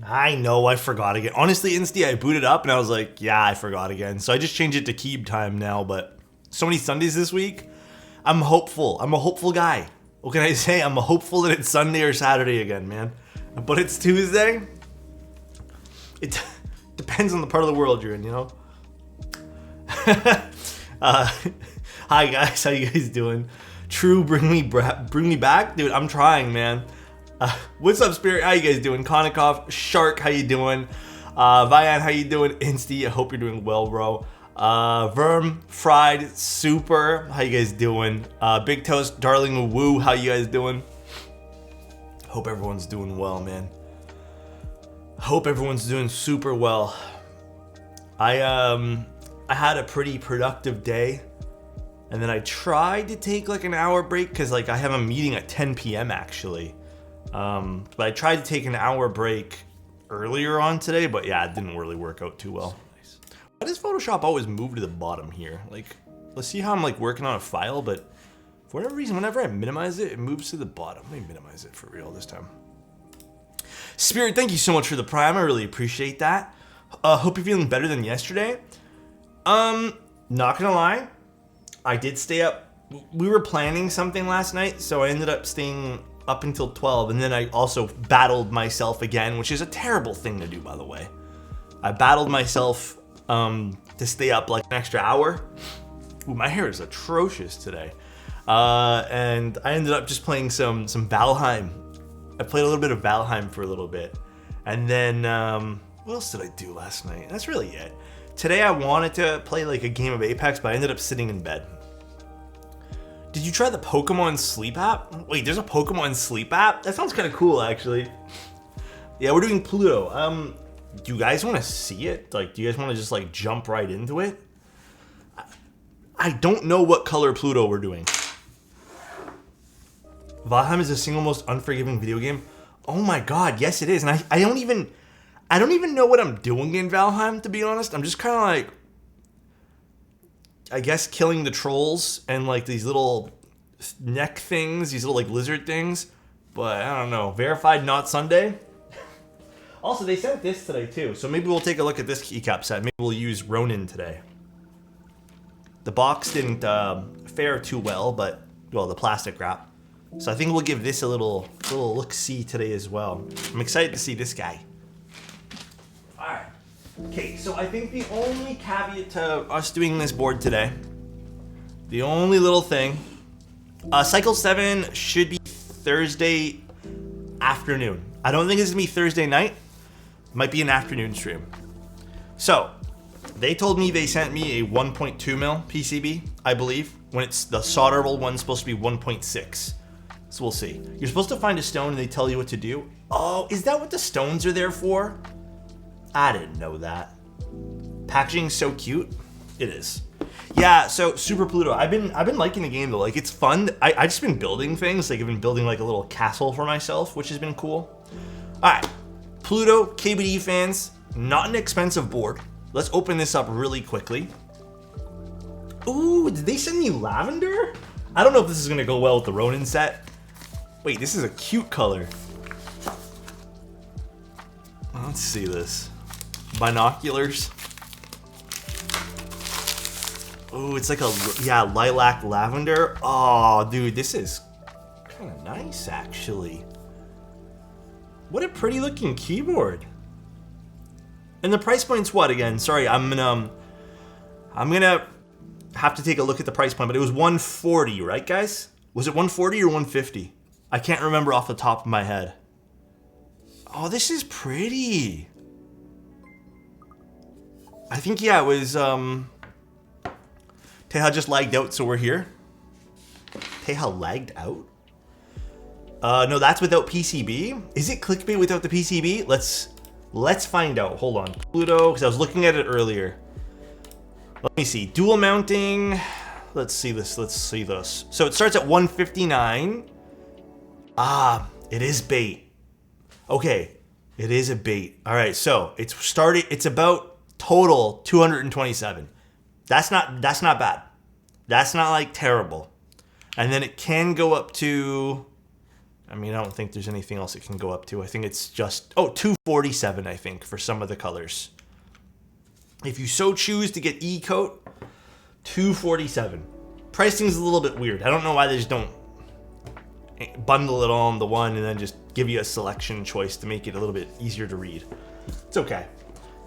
I know, I forgot again. Honestly, Insty, I booted up and I was like, yeah, I forgot again. So I just changed it to Keep time now, but so many Sundays this week. I'm hopeful. I'm a hopeful guy. What can I say? I'm hopeful that it's Sunday or Saturday again, man. But it's Tuesday. It depends on the part of the world you're in, you know? Hi guys, how you guys doing? True, bring me back? Dude, I'm trying, man. What's up, Spirit? How you guys doing? Konikov, Shark, how you doing? Vian, how you doing? Insty, I hope you're doing well, bro. Verm, Fried, Super, how you guys doing? Big Toast, Darling Woo, how you guys doing? Hope everyone's doing well, man. Hope everyone's doing super well. I had a pretty productive day, and then I tried to take like an hour break because like I have a meeting at 10 p.m. actually. But I tried to take an hour break earlier on today, but yeah, it didn't really work out too well. Why does Photoshop always move to the bottom here? Like, let's see how I'm like working on a file, but for whatever reason, whenever I minimize it, it moves to the bottom. Let me minimize it for real this time. Spirit, thank you so much for the Prime. I really appreciate that. Hope you're feeling better than yesterday. Not gonna lie, I did stay up. We were planning something last night, so I ended up staying up until 12, and then I also battled myself again, which is a terrible thing to do, by the way. I battled myself to stay up like an extra hour. Ooh, my hair is atrocious today. And I ended up just playing some Valheim. I played a little bit of Valheim for a little bit. And then, what else did I do last night? That's really it. Today I wanted to play like a game of Apex, but I ended up sitting in bed. Did you try the Pokemon Sleep app? Wait, there's a Pokemon Sleep app? That sounds kind of cool, actually. Yeah, we're doing Pluto. Do you guys want to see it? Like, do you guys want to just like jump right into it? I don't know what color Pluto we're doing. Valheim is the single most unforgiving video game. Oh my god, yes it is. And I don't even know what I'm doing in Valheim, to be honest. I'm just kind of like, I guess, killing the trolls and like these little neck things, these little like lizard things. But I don't know. Verified not Sunday. Also, they sent this today too, so maybe we'll take a look at this keycap set. Maybe we'll use Ronin today. The box didn't fare too well, but, well, the plastic wrap. So I think we'll give this a little look-see today as well. I'm excited to see this guy. Alright. Okay, so I think the only caveat to us doing this board today, the only little thing, Cycle 7 should be Thursday afternoon. I don't think it's going to be Thursday night. It might be an afternoon stream. So, they told me they sent me a 1.2 mil PCB, I believe, when it's the solderable one's supposed to be 1.6. So we'll see. You're supposed to find a stone and they tell you what to do. Oh, is that what the stones are there for? I didn't know that. Packaging's so cute. It is. Yeah, so Super Pluto. I've been liking the game though. Like, it's fun. I just been building things. Like, I've been building like a little castle for myself, which has been cool. All right, Pluto, KBD fans, not an expensive board. Let's open this up really quickly. Ooh, did they send me lavender? I don't know if this is gonna go well with the Ronin set. Wait, this is a cute color. Let's see this. Binoculars. Ooh, it's like a, yeah, lilac lavender. Oh, dude, this is kind of nice, actually. What a pretty looking keyboard. And the price point's what again? Sorry, I'm gonna have to take a look at the price point, but it was 140, right guys? Was it 140 or 150? I can't remember off the top of my head. Oh, this is pretty. I think, yeah, it was, Teha just lagged out, so we're here. Teha lagged out? No, that's without PCB. Is it clickbait without the PCB? Let's find out. Hold on. Pluto, because I was looking at it earlier. Let me see. Dual mounting. Let's see this. So it starts at 159. Ah, it is bait. Okay, it is a bait. All right, so it's about total 227. That's not bad. That's not like terrible. And then it can go up to, I mean, I don't think there's anything else it can go up to. I think it's just, oh, 247, I think, for some of the colors. If you so choose to get E-coat, 247. Pricing is a little bit weird. I don't know why they just don't bundle it all into one and then just give you a selection choice to make it a little bit easier to read. It's okay.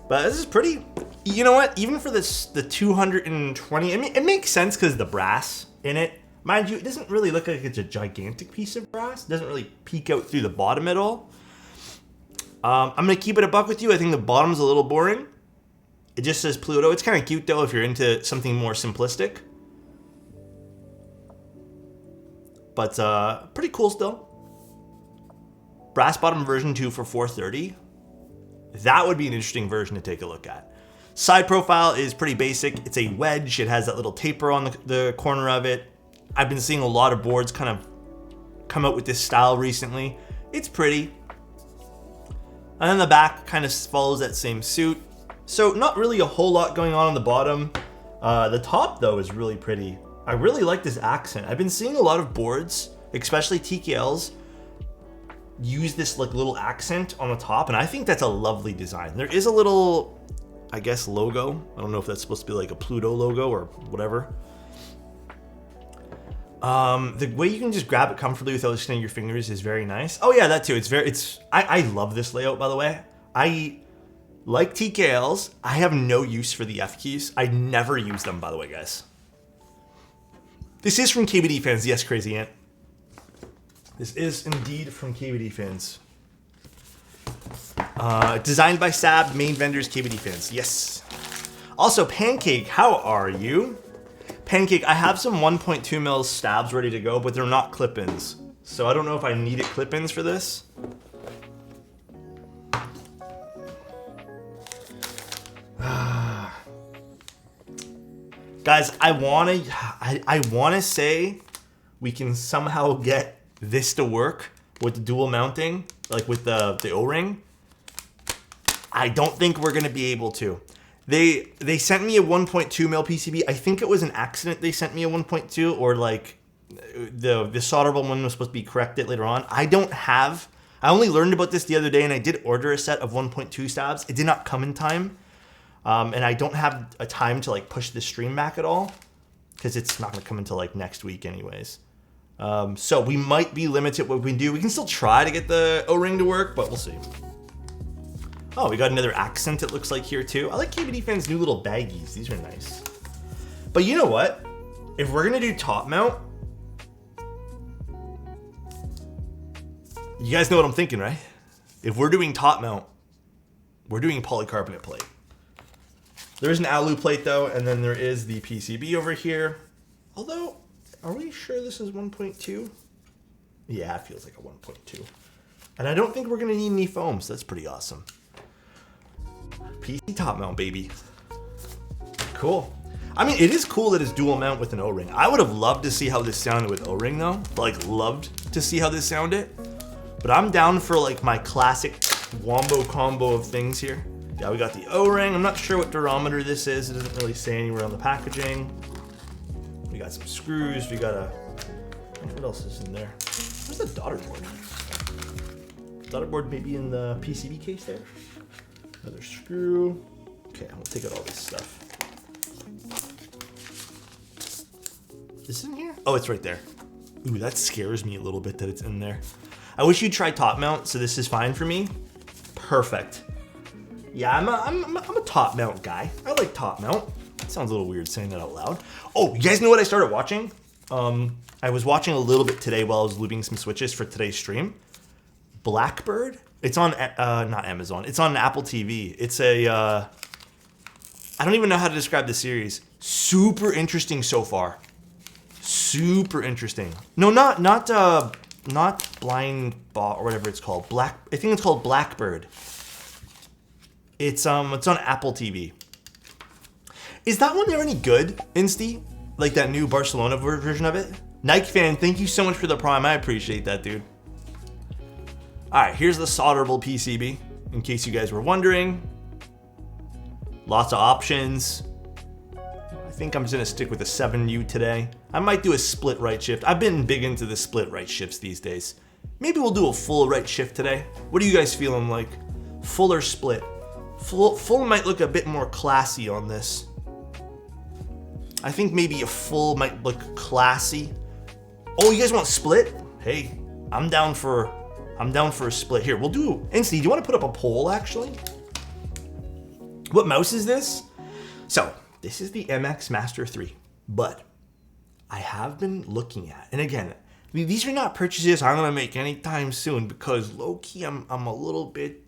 But this is pretty, you know what? Even for this, the 220, I mean, it makes sense because the brass in it. Mind you, it doesn't really look like it's a gigantic piece of brass. It doesn't really peek out through the bottom at all. I'm going to keep it a buck with you. I think the bottom's a little boring. It just says Pluto. It's kind of cute, though, if you're into something more simplistic. But pretty cool still. Brass bottom version 2 for $430. That would be an interesting version to take a look at. Side profile is pretty basic. It's a wedge. It has that little taper on the corner of it. I've been seeing a lot of boards kind of come out with this style recently. It's pretty. And then the back kind of follows that same suit. So not really a whole lot going on the bottom. The top, though, is really pretty. I really like this accent. I've been seeing a lot of boards, especially TKLs, use this like little accent on the top, and I think that's a lovely design. There is a little, I guess, logo. I don't know if that's supposed to be like a Pluto logo or whatever. The way you can just grab it comfortably without extending your fingers is very nice. Oh yeah, that too. I love this layout, by the way. I like TKLs. I have no use for the F keys. I never use them, by the way, guys. This is from KBD fans. Yes, Crazy Ant. This is indeed from KBD fans. Designed by Sab, main vendors, KBD fans. Yes. Also, Pancake, how are you? Pancake, I have some 1.2 mil stabs ready to go, but they're not clip-ins. So I don't know if I needed clip-ins for this. Guys, I wanna say we can somehow get this to work with the dual mounting, like with the O-ring. I don't think we're gonna be able to. They sent me a 1.2 mil PCB. I think it was an accident they sent me a 1.2, or like the solderable one was supposed to be corrected later on. I only learned about this the other day, and I did order a set of 1.2 stabs. It did not come in time. And I don't have a time to like push the stream back at all, because it's not gonna come until like next week anyways. So we might be limited what we can do. We can still try to get the O-ring to work, but we'll see. Oh, we got another accent, it looks like, here too. I like KBD fans' new little baggies. These are nice. But you know what? If we're gonna do top mount, you guys know what I'm thinking, right? If we're doing top mount, we're doing polycarbonate plate. There's an alu plate though, and then there is the PCB over here. Although, are we sure this is 1.2? Yeah, it feels like a 1.2. And I don't think we're gonna need any foams. That's pretty awesome. PC top mount, baby. Cool. I mean, it is cool that it's dual mount with an O-ring. I would have loved to see how this sounded with O-ring though. Like, loved to see how this sounded. But I'm down for like my classic wombo combo of things here. Yeah, we got the O-ring. I'm not sure what durometer this is. It doesn't really say anywhere on the packaging. We got some screws. We got what else is in there? Where's the daughter board? Daughter board maybe in the PCB case there. Another screw. Okay, we'll take out all this stuff. Is this in here? Oh, it's right there. Ooh, that scares me a little bit that it's in there. I wish you'd try top mount, so this is fine for me. Perfect. Yeah, I'm a top mount guy. I like top mount. It sounds a little weird saying that out loud. Oh, you guys know what I started watching? I was watching a little bit today while I was lubing some switches for today's stream. Blackbird. It's on not Amazon. It's on Apple TV. It's a I don't even know how to describe the series. Super interesting so far. Super interesting. No, not Blind Bot or whatever it's called. I think it's called Blackbird. It's on Apple TV. Is that one there any good, Insty? Like that new Barcelona version of it? Nike fan, thank you so much for the prime. I appreciate that, dude. All right, here's the solderable PCB, in case you guys were wondering. Lots of options. I think I'm just gonna stick with a 7U today. I might do a split right shift. I've been big into the split right shifts these days. Maybe we'll do a full right shift today. What are you guys feeling like? Full or split? Full might look a bit more classy on this. I think maybe a full might look classy. Oh, you guys want split? Hey, I'm down for a split. Here, we'll do Insty. Do you want to put up a poll actually? What mouse is this? So this is the MX Master 3, but I have been looking at, and again, these are not purchases I'm gonna make anytime soon because low key I'm a little bit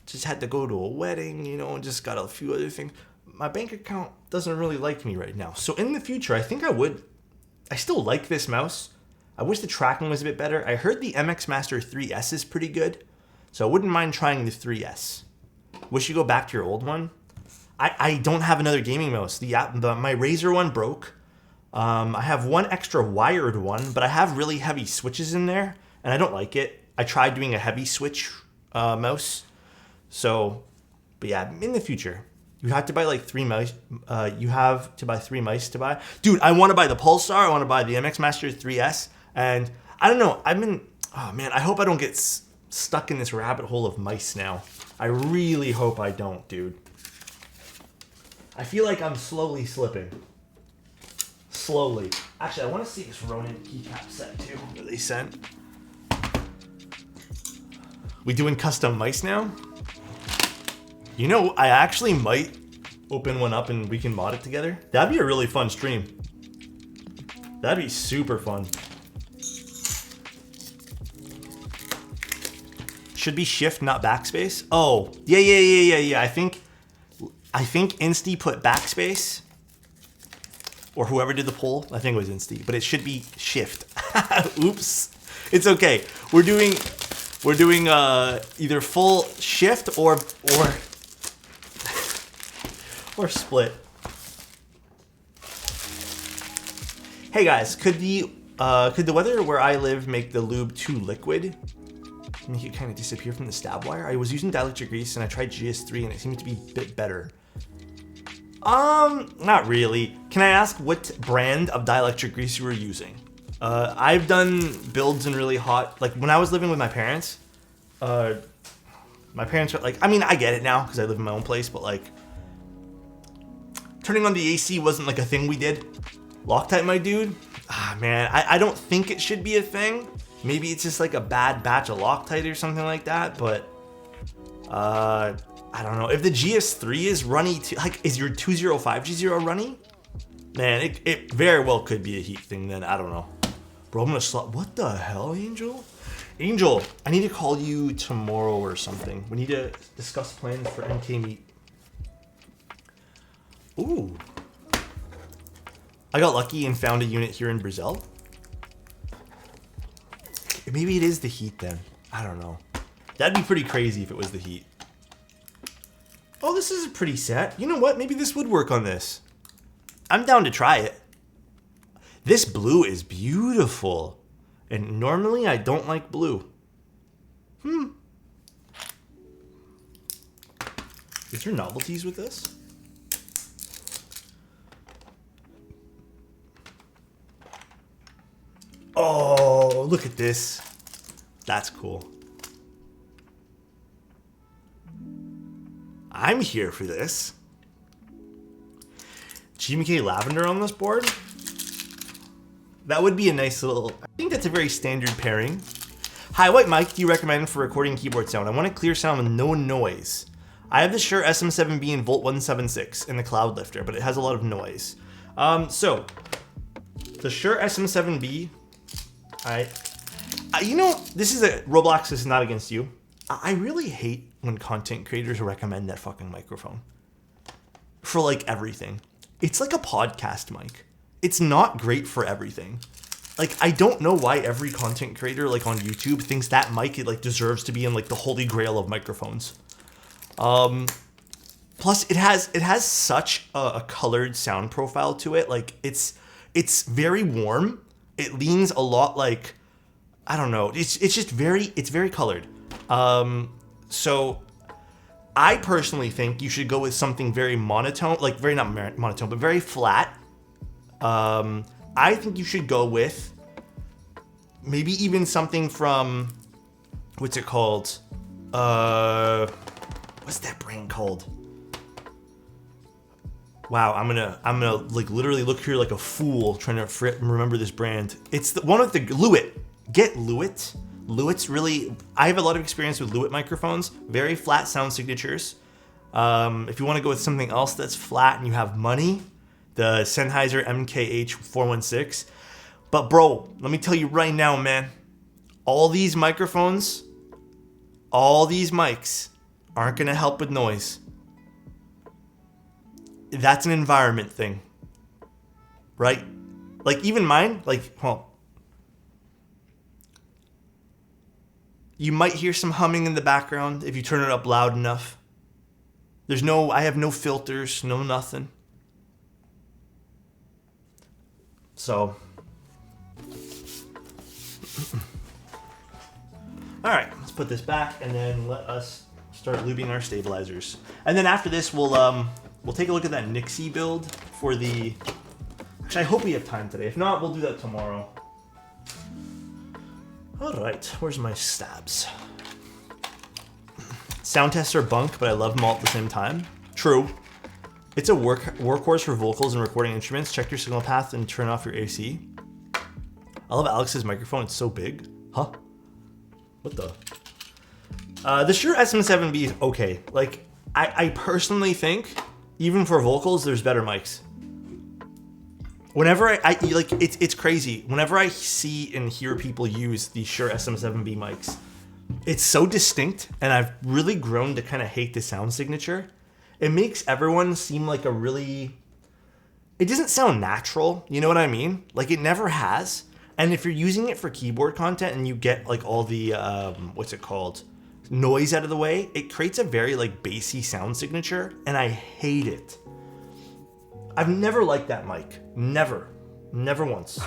just had to go to a wedding, you know, and just got a few other things. My bank account doesn't really like me right now. So in the future, I think I still like this mouse. I wish the tracking was a bit better. I heard the MX Master 3S is pretty good, so I wouldn't mind trying the 3S. Wish you go back to your old one. I don't have another gaming mouse. My Razer one broke. I have one extra wired one, but I have really heavy switches in there, and I don't like it. I tried doing a heavy switch mouse. So, but yeah, in the future, you have to buy like 3 mice. You have to buy 3 mice to buy. Dude, I want to buy the Pulsar. I want to buy the MX Master 3S. And I don't know. Oh man, I hope I don't get stuck in this rabbit hole of mice now. I really hope I don't, dude. I feel like I'm slowly slipping. Slowly. Actually, I want to see this Ronin keycap set too that they sent. We doing custom mice now? You know, I actually might open one up and we can mod it together. That'd be a really fun stream. That'd be super fun. Should be shift, not backspace. Oh, yeah. I think Insty put backspace, or whoever did the poll. I think it was Insty, but it should be shift. Oops, it's okay. We're doing either full shift or split. Hey guys, could the weather where I live make the lube too liquid? Make it kind of disappear from the stab wire? I was using dielectric grease and I tried GS3 and it seemed to be a bit better. Not really. Can I ask what brand of dielectric grease you were using? I've done builds in really hot, like when I was living with my parents were like, I mean, I get it now because I live in my own place, but like turning on the AC wasn't like a thing we did. Loctite, my dude? Ah, man, I don't think it should be a thing. Maybe it's just like a bad batch of Loctite or something like that, but I don't know. If the GS3 is runny too, like, is your 205G0 runny? Man, it very well could be a heat thing then. I don't know. Bro, I'm gonna slap. What the hell, Angel? Angel, I need to call you tomorrow or something. We need to discuss plans for MK Meet. Ooh. I got lucky and found a unit here in Brazil. Maybe it is the heat then. I don't know. That'd be pretty crazy if it was the heat. Oh, this is a pretty set. You know what? Maybe this would work on this. I'm down to try it. This blue is beautiful. And normally I don't like blue. Is there novelties with this? Oh, look at this. That's cool. I'm here for this. GMK Lavender on this board? That would be a nice little... I think that's a very standard pairing. Hi, what mic do you recommend for recording keyboard sound? I want a clear sound with no noise. I have the Shure SM7B in Volt 176 in the Cloud Lifter, but it has a lot of noise. So, the Shure SM7B... you know, this is a Roblox. This is not against you. I really hate when content creators recommend that fucking microphone for like everything. It's like a podcast mic. It's not great for everything. Like, I don't know why every content creator like on YouTube thinks that mic it like deserves to be in like the holy grail of microphones. Plus it has such a colored sound profile to it. Like it's very warm. It leans a lot like, I don't know. It's just very colored. So I personally think you should go with something very monotone, like very not monotone, but very flat. I think you should go with maybe even something from, what's it called? What's that brand called? Wow, I'm gonna like literally look here like a fool trying to remember this brand. It's the one with the Lewitt. Get Lewitt. Lewitt's really, I have a lot of experience with Lewitt microphones. Very flat sound signatures. If you want to go with something else that's flat and you have money, the Sennheiser MKH416. But bro, let me tell you right now, man, all these microphones, all these mics aren't gonna help with noise. That's an environment thing, right? Like even mine, like, well, you might hear some humming in the background if you turn it up loud enough. I have no filters, no nothing. So, all right, let's put this back and then let us start lubing our stabilizers. And then after this, we'll take a look at that Nixie build for the, actually I hope we have time today. If not, we'll do that tomorrow. All right, where's my stabs? Sound tests are bunk, but I love them all at the same time. True. It's a workhorse for vocals and recording instruments. Check your signal path and turn off your AC. I love Alex's microphone. It's so big. Huh? What the? The Shure SM7B is okay. Like, I personally think, even for vocals, there's better mics. Whenever I like, it's crazy. Whenever I see and hear people use the Shure SM7B mics, it's so distinct, and I've really grown to kind of hate the sound signature. It makes everyone seem like a really, it doesn't sound natural, you know what I mean? Like it never has. And if you're using it for keyboard content and you get like all the, what's it called? Noise out of the way, it creates a very like bassy sound signature, and I hate it. I've never liked that mic. Never. Never once.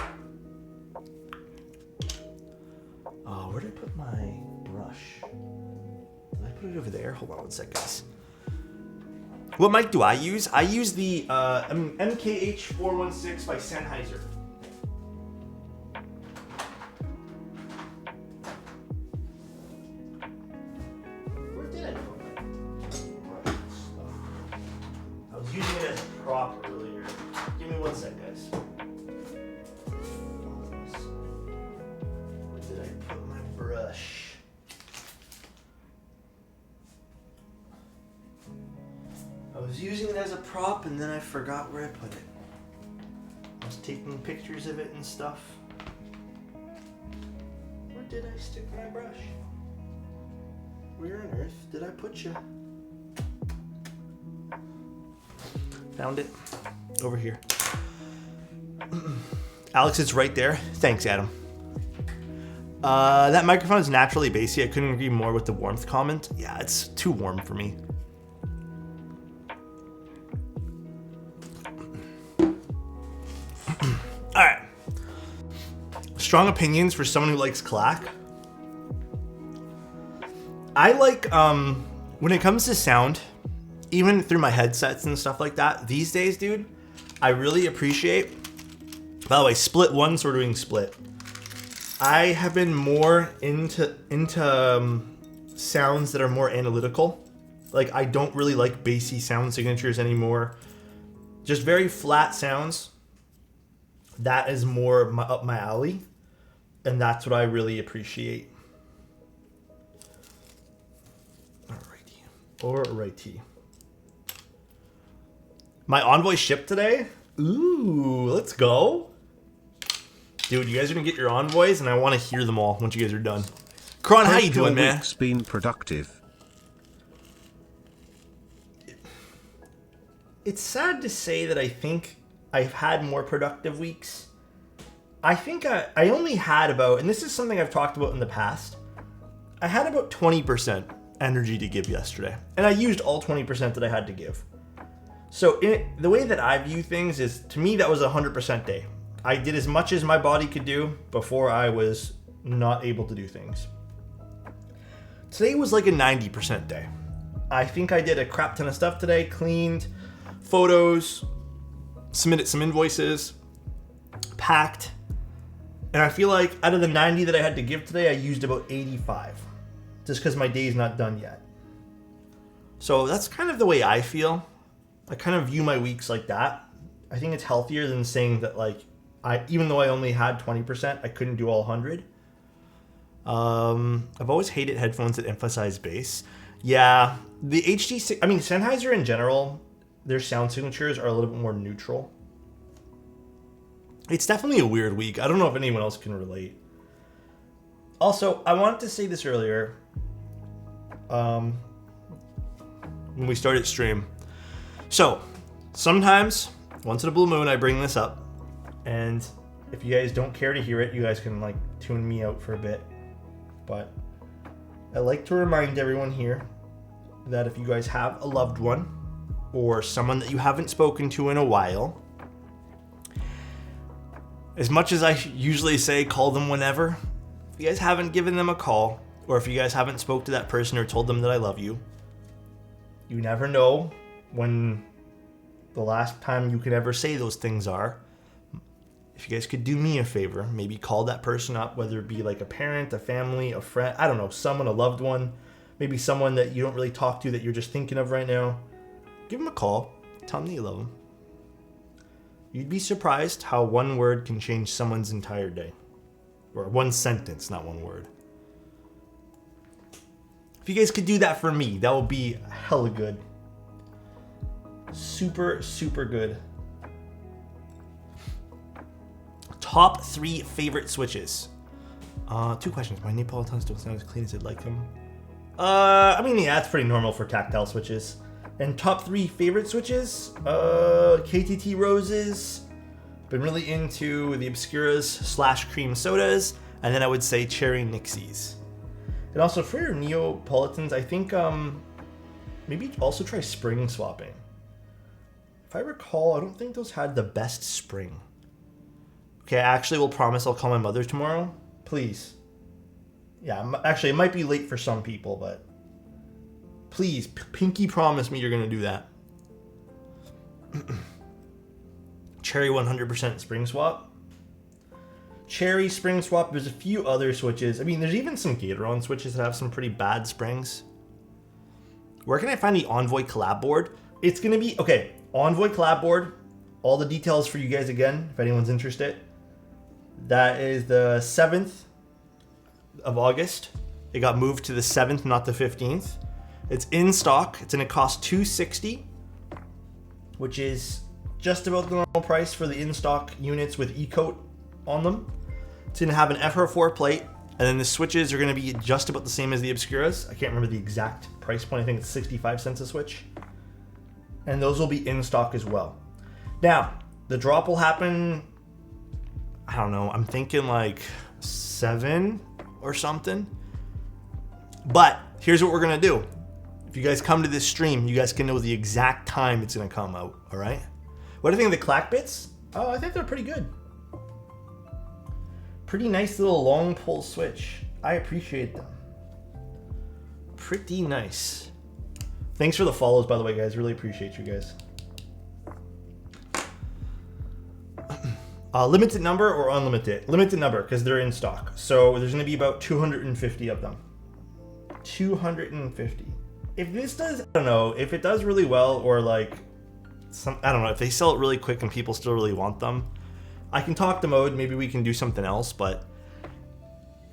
Oh, where did I put my brush? Did I put it over there? Hold on one sec, guys. What mic do I use? I use the MKH416 by Sennheiser. Where did I put my stuff? I was using it as a prop earlier. Give me one sec, guys. Where did I put my brush? I was using it as a prop and then I forgot where I put it. I was taking pictures of it and stuff. Where did I stick my brush? Where on earth did I put you? Found it. Over here. Alex, it's right there. Thanks, Adam. That microphone is naturally bassy. I couldn't agree more with the warmth comment. Yeah, it's too warm for me. All right. Strong opinions for someone who likes clack. I like, when it comes to sound, even through my headsets and stuff like that, these days, dude, I really appreciate, by the way, split one, so we're doing split. I have been more into sounds that are more analytical. Like, I don't really like bassy sound signatures anymore. Just very flat sounds. That is more up my alley, and that's what I really appreciate. Alrighty. My Envoy shipped today. Ooh, let's go. Dude, you guys are gonna get your Envoys, and I want to hear them all once you guys are done. Kron, how you doing, man? Week's been productive. It's sad to say that I think I've had more productive weeks. I think I only had about, and this is something I've talked about in the past, I had about 20% energy to give yesterday. And I used all 20% that I had to give. So the way that I view things is, to me, that was a 100% day. I did as much as my body could do before I was not able to do things. Today was like a 90% day. I think I did a crap ton of stuff today, cleaned, photos, submitted some invoices, packed, And I feel like out of the 90 that I had to give today, I used about 85. Just because my day's not done yet. So that's kind of the way I feel. I kind of view my weeks like that. I think it's healthier than saying that, like, even though I only had 20%, I couldn't do all 100. I've always hated headphones that emphasize bass. Yeah, the HD6, I mean, Sennheiser in general, their sound signatures are a little bit more neutral. It's definitely a weird week. I don't know if anyone else can relate. Also, I wanted to say this earlier. When we started stream. So, sometimes, once in a blue moon, I bring this up. And if you guys don't care to hear it, you guys can, like, tune me out for a bit. But I like to remind everyone here that if you guys have a loved one or someone that you haven't spoken to in a while, as much as I usually say call them whenever, if you guys haven't given them a call, or if you guys haven't spoke to that person or told them that I love you, you never know when the last time you could ever say those things are. If you guys could do me a favor, maybe call that person up, whether it be like a parent, a family, a friend, I don't know, someone, a loved one, maybe someone that you don't really talk to that you're just thinking of right now. Give them a call. Tell them that you love them. You'd be surprised how one word can change someone's entire day. Or one sentence, not one word. If you guys could do that for me, that would be hella good. Super, super good. Top 3 favorite switches. 2 questions. My Neapolitans don't sound as clean as I'd like them. I mean, yeah, that's pretty normal for tactile switches. And top 3 favorite switches. KTT Roses. Been really into the Obscuras / cream sodas. And then I would say cherry Nixies. And also for your Neapolitans, I think maybe also try spring swapping. If I recall, I don't think those had the best spring. Okay, I actually will promise I'll call my mother tomorrow. Please. Yeah, actually, it might be late for some people, but please, pinky promise me you're going to do that. Cherry 100% spring swap. Cherry spring swap. There's a few other switches. I mean, there's even some Gatoron switches that have some pretty bad springs. Where can I find the Envoy collab board? It's going to be, okay, Envoy collab board. All the details for you guys again, if anyone's interested. That is the 7th of August. It got moved to the 7th, not the 15th. It's in stock. It's going to cost $260, which is just about the normal price for the in-stock units with E-coat on them. It's going to have an FR4 plate, and then the switches are going to be just about the same as the Obscuras. I can't remember the exact price point. I think it's 65 cents a switch. And those will be in stock as well. Now, the drop will happen, I don't know, I'm thinking like 7 or something. But here's what we're going to do. If you guys come to this stream, you guys can know the exact time it's going to come out, all right? What do you think of the clack bits? Oh, I think they're pretty good. Pretty nice little long pull switch. I appreciate them. Pretty nice. Thanks for the follows, by the way, guys. Really appreciate you guys. Limited number or unlimited? Limited number, because they're in stock. So there's going to be about 250 of them. 250. If this does, I don't know, if it does really well, or like, I don't know, if they sell it really quick and people still really want them, I can talk to Mode, maybe we can do something else, but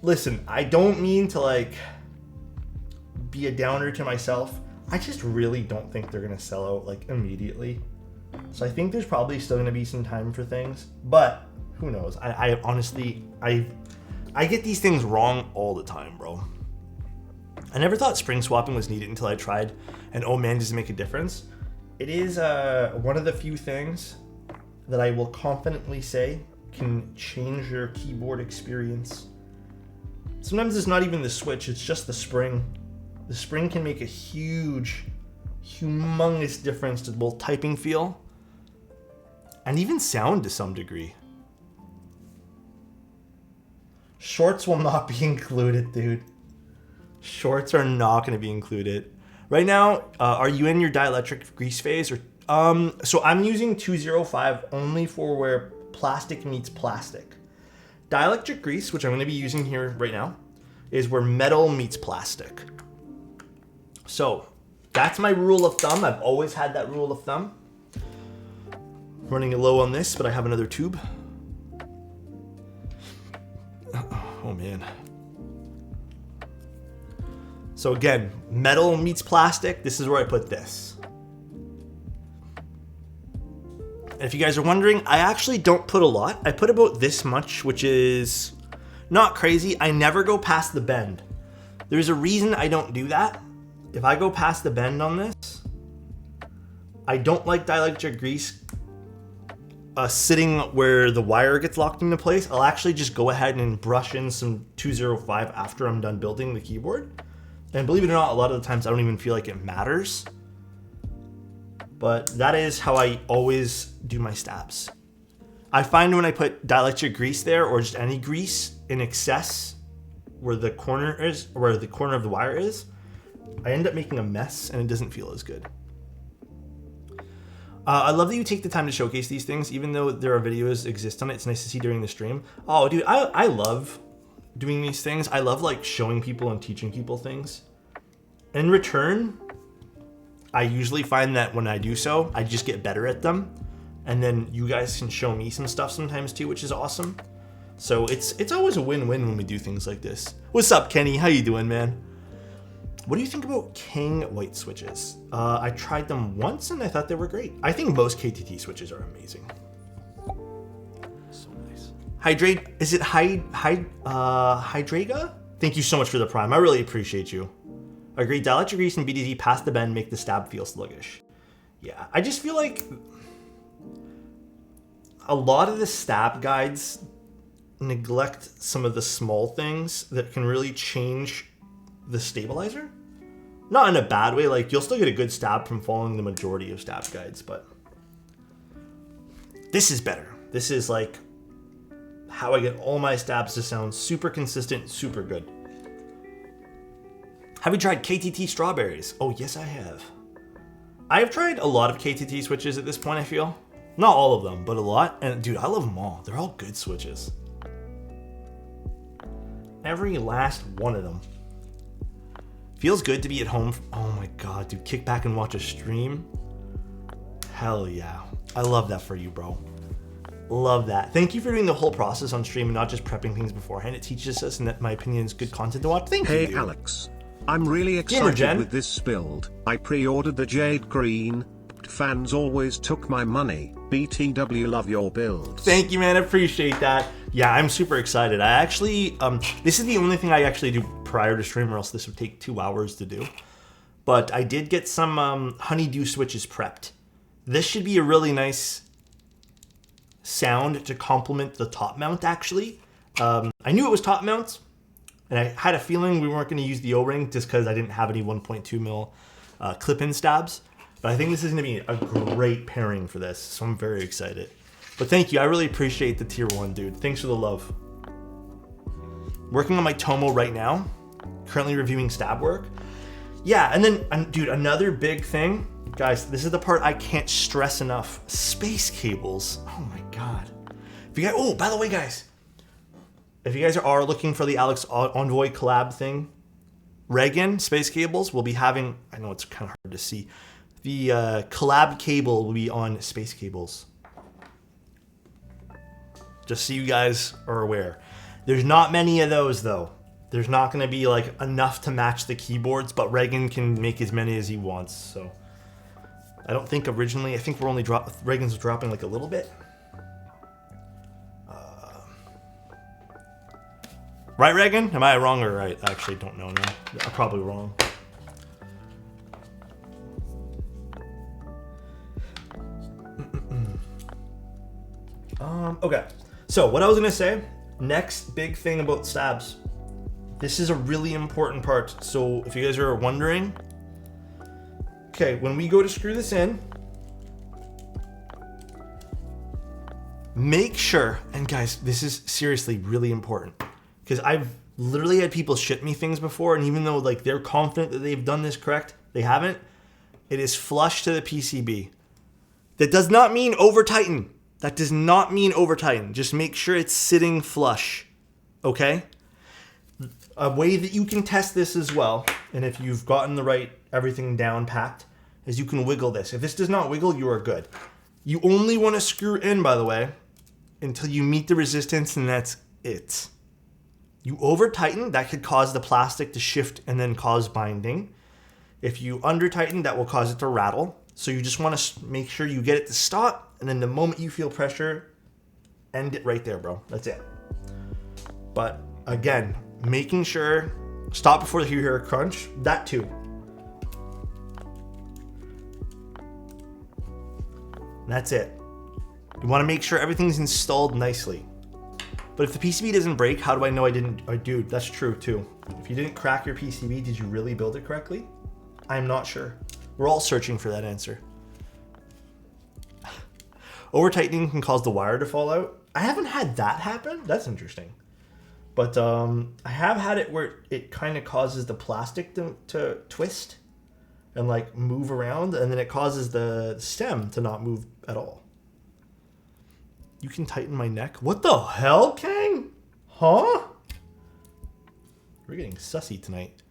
listen, I don't mean to like be a downer to myself. I just really don't think they're going to sell out like immediately. So I think there's probably still going to be some time for things, but who knows? I honestly, I get these things wrong all the time, bro. I never thought spring swapping was needed until I tried, and oh man, does it make a difference. It is one of the few things that I will confidently say can change your keyboard experience. Sometimes it's not even the switch, it's just the spring. The spring can make a huge, humongous difference to both typing feel and even sound to some degree. Shorts will not be included, dude. Shorts are not going to be included. Right now, are you in your dielectric grease phase? Or so I'm using 205 only for where plastic meets plastic. dielectric grease, which I'm going to be using here right now, is where metal meets plastic. So that's my rule of thumb. I've always had that rule of thumb. Running low on this, but I have another tube. Oh man. So again, metal meets plastic. This is where I put this. And if you guys are wondering, I actually don't put a lot. I put about this much, which is not crazy. I never go past the bend. There's a reason I don't do that. If I go past the bend on this, I don't like dielectric grease sitting where the wire gets locked into place. I'll actually just go ahead and brush in some 205 after I'm done building the keyboard. And believe it or not, a lot of the times I don't even feel like it matters. But that is how I always do my stabs. I find when I put dielectric grease there, or just any grease in excess where the corner is, or where the corner of the wire is, I end up making a mess and it doesn't feel as good. I love that you take the time to showcase these things, even though there are videos exist on it. It's nice to see during the stream. Oh, dude, I love doing these things. I love like showing people and teaching people things. In return, I usually find that when I do so, I just get better at them. And then you guys can show me some stuff sometimes too, which is awesome. So it's always a win-win when we do things like this. What's up, Kenny? How you doing, man? What do you think about King white switches? I tried them once and I thought they were great. I think most KTT switches are amazing. So nice. Hydrate, is it Hydraga? Thank you so much for the prime. I really appreciate you. Agreed, dielectric grease and BDD past the bend make the stab feel sluggish. Yeah, I just feel like a lot of the stab guides neglect some of the small things that can really change the stabilizer. Not in a bad way, like you'll still get a good stab from following the majority of stab guides, but this is better. This is like how I get all my stabs to sound super consistent, super good. Have you tried KTT strawberries? Oh, yes, I have. I have tried a lot of KTT switches at this point, I feel. Not all of them, but a lot. And dude, I love them all. They're all good switches. Every last one of them. Feels good to be at home. Oh my God, dude, kick back and watch a stream. Hell yeah. I love that for you, bro. Love that. Thank you for doing the whole process on stream and not just prepping things beforehand. It teaches us, and that, my opinion, is good content to watch. Thank you. Hey, Alex. I'm really excited with this build. I pre-ordered the Jade Green. Fans always took my money. BTW, love your builds. Thank you, man. I appreciate that. Yeah, I'm super excited. I actually, this is the only thing I actually do prior to stream, or else this would take 2 hours to do. But I did get some honeydew switches prepped. This should be a really nice sound to complement the top mount, actually. I knew it was top mount, and I had a feeling we weren't going to use the O-ring just because I didn't have any 1.2 mil clip-in stabs. But I think this is going to be a great pairing for this, so I'm very excited. But thank you, I really appreciate the tier 1, dude. Thanks for the love. Working on my Tomo right now, currently reviewing stab work. Yeah, and then, dude, another big thing, guys, this is the part I can't stress enough. Space cables, oh my God. If you guys, oh, by the way, guys, if you guys are looking for the Alex Envoy collab thing, Reagan Space Cables will be having, I know it's kind of hard to see, the collab cable will be on Space Cables. Just so you guys are aware. There's not many of those though. There's not going to be like enough to match the keyboards, but Reagan can make as many as he wants. So I don't think originally, I think we're only Reagan's dropping like a little bit. Right, Reagan? Am I wrong or right? I actually don't know now. I'm probably wrong. Okay, so what I was gonna say, next big thing about stabs. This is a really important part. So if you guys are wondering, okay, when we go to screw this in, make sure, and guys, this is seriously really important, because I've literally had people ship me things before, and even though like they're confident that they've done this correct, they haven't. It is flush to the PCB. That does not mean over tighten. That does not mean over tighten. Just make sure it's sitting flush, okay? A way that you can test this as well, and if you've gotten the right everything down packed, is you can wiggle this. If this does not wiggle, you are good. You only want to screw in, by the way, until you meet the resistance, and that's it. You over tighten, that could cause the plastic to shift and then cause binding. If you under tighten, that will cause it to rattle. So you just want to make sure you get it to stop, and then the moment you feel pressure, end it right there, bro. That's it. But again, making sure, stop before you hear a crunch, that too. That's it. You want to make sure everything's installed nicely. But if the PCB doesn't break, how do I know I didn't? Dude, that's true too. If you didn't crack your PCB, did you really build it correctly? I'm not sure. We're all searching for that answer. Over tightening can cause the wire to fall out. I haven't had that happen. That's interesting. But I have had it where it kind of causes the plastic to twist and like move around, and then it causes the stem to not move at all. You can tighten my neck. What the hell, Kang? Huh? We're getting sussy tonight.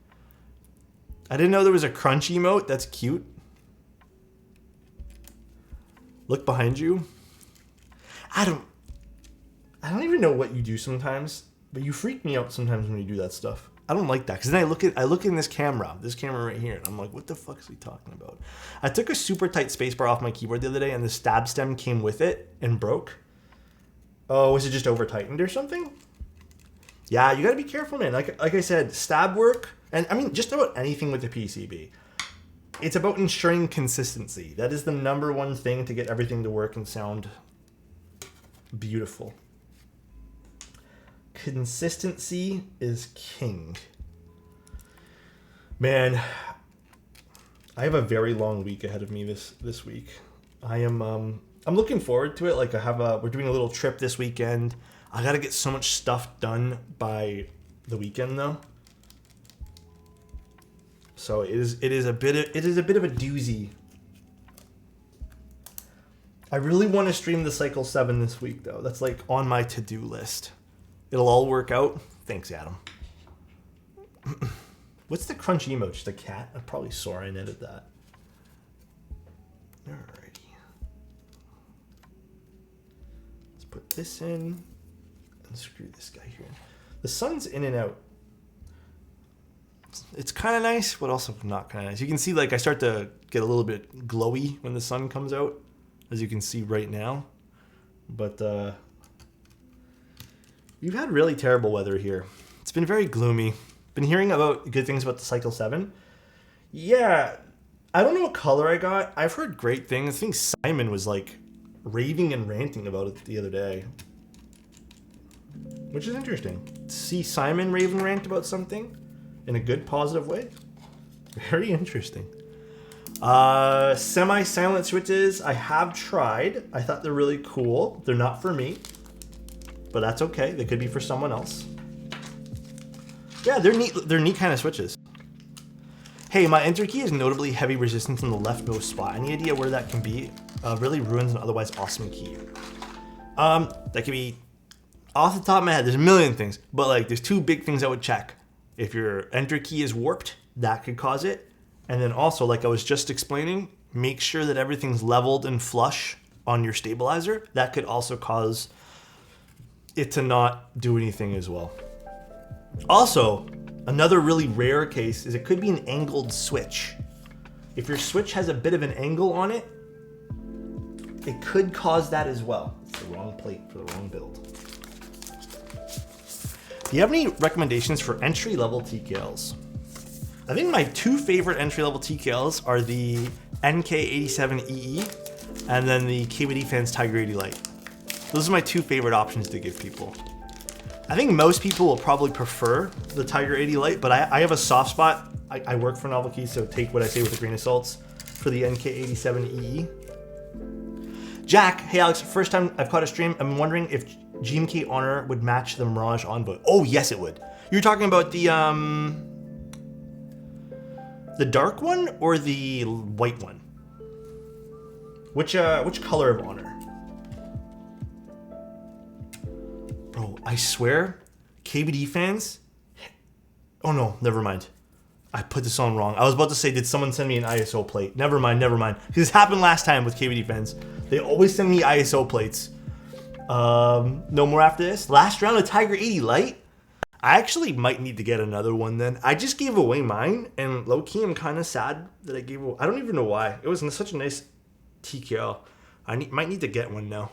I didn't know there was a crunch emote. That's cute. Look behind you. I don't even know what you do sometimes, but you freak me out sometimes when you do that stuff. I don't like that, because then I look in this camera right here, and I'm like, what the fuck is he talking about? I took a super tight spacebar off my keyboard the other day, and the stab stem came with it and broke. Oh, was it just over tightened or something? Yeah, you gotta be careful, man. Like I said, stab work, and I mean just about anything with the PCB. It's about ensuring consistency. That is the number one thing to get everything to work and sound beautiful. Consistency is king. Man, I have a very long week ahead of me this week. I'm looking forward to it. Like we're doing a little trip this weekend. I gotta get so much stuff done by the weekend though. So it is a bit of a doozy. I really want to stream the Cycle 7 this week though. That's like on my to-do list. It'll all work out. Thanks, Adam. What's the crunch emote? Just a cat? I'm probably sorry I edited that. Alrighty. Let's put this in and screw this guy here in. The sun's in and out. It's kind of nice, but also not kind of nice. You can see like I start to get a little bit glowy when the sun comes out, as you can see right now. But we've had really terrible weather here. It's been very gloomy. Been hearing about good things about the Cycle 7. Yeah, I don't know what color I got. I've heard great things. I think Simon was like raving and ranting about it the other day, which is interesting. To see Simon rave and rant about something in a good, positive way. Very interesting. Semi-silent switches, I have tried. I thought they're really cool. They're not for me, but that's okay. They could be for someone else. Yeah, they're neat. They're neat kind of switches. Hey, my enter key is notably heavy resistance in the leftmost spot. Any idea where that can be? Really ruins an otherwise awesome key. That could be off the top of my head. There's a million things, but like there's two big things I would check. If your enter key is warped, that could cause it. And then also, like I was just explaining, make sure that everything's leveled and flush on your stabilizer. That could also cause it to not do anything as well. Also, another really rare case is it could be an angled switch. If your switch has a bit of an angle on it, it could cause that as well. It's the wrong plate for the wrong build. Do you have any recommendations for entry-level TKLs? I think my two favorite entry-level TKLs are the NK87EE and then the KBD Fans Tiger 80 Lite. Those are my two favorite options to give people. I think most people will probably prefer the Tiger 80 Lite, but I have a soft spot. I work for Novel Keys, so take what I say with a grain of salt for the NK87EE. Jack, hey Alex, first time I've caught a stream. I'm wondering if GMK Honor would match the Mirage Envoy. Oh yes, it would. You're talking about the dark one or the white one? Which color of Honor? Bro, I swear, KBD fans. Oh no, never mind. I put this on wrong. I was about to say, did someone send me an ISO plate? Never mind. Because this happened last time with KBD fans. They always send me ISO plates. No more after this. Last round of Tiger 80 Light. I actually might need to get another one then. I just gave away mine, and low-key I'm kind of sad that I gave away. I don't even know why. It was such a nice TKL. Might need to get one now.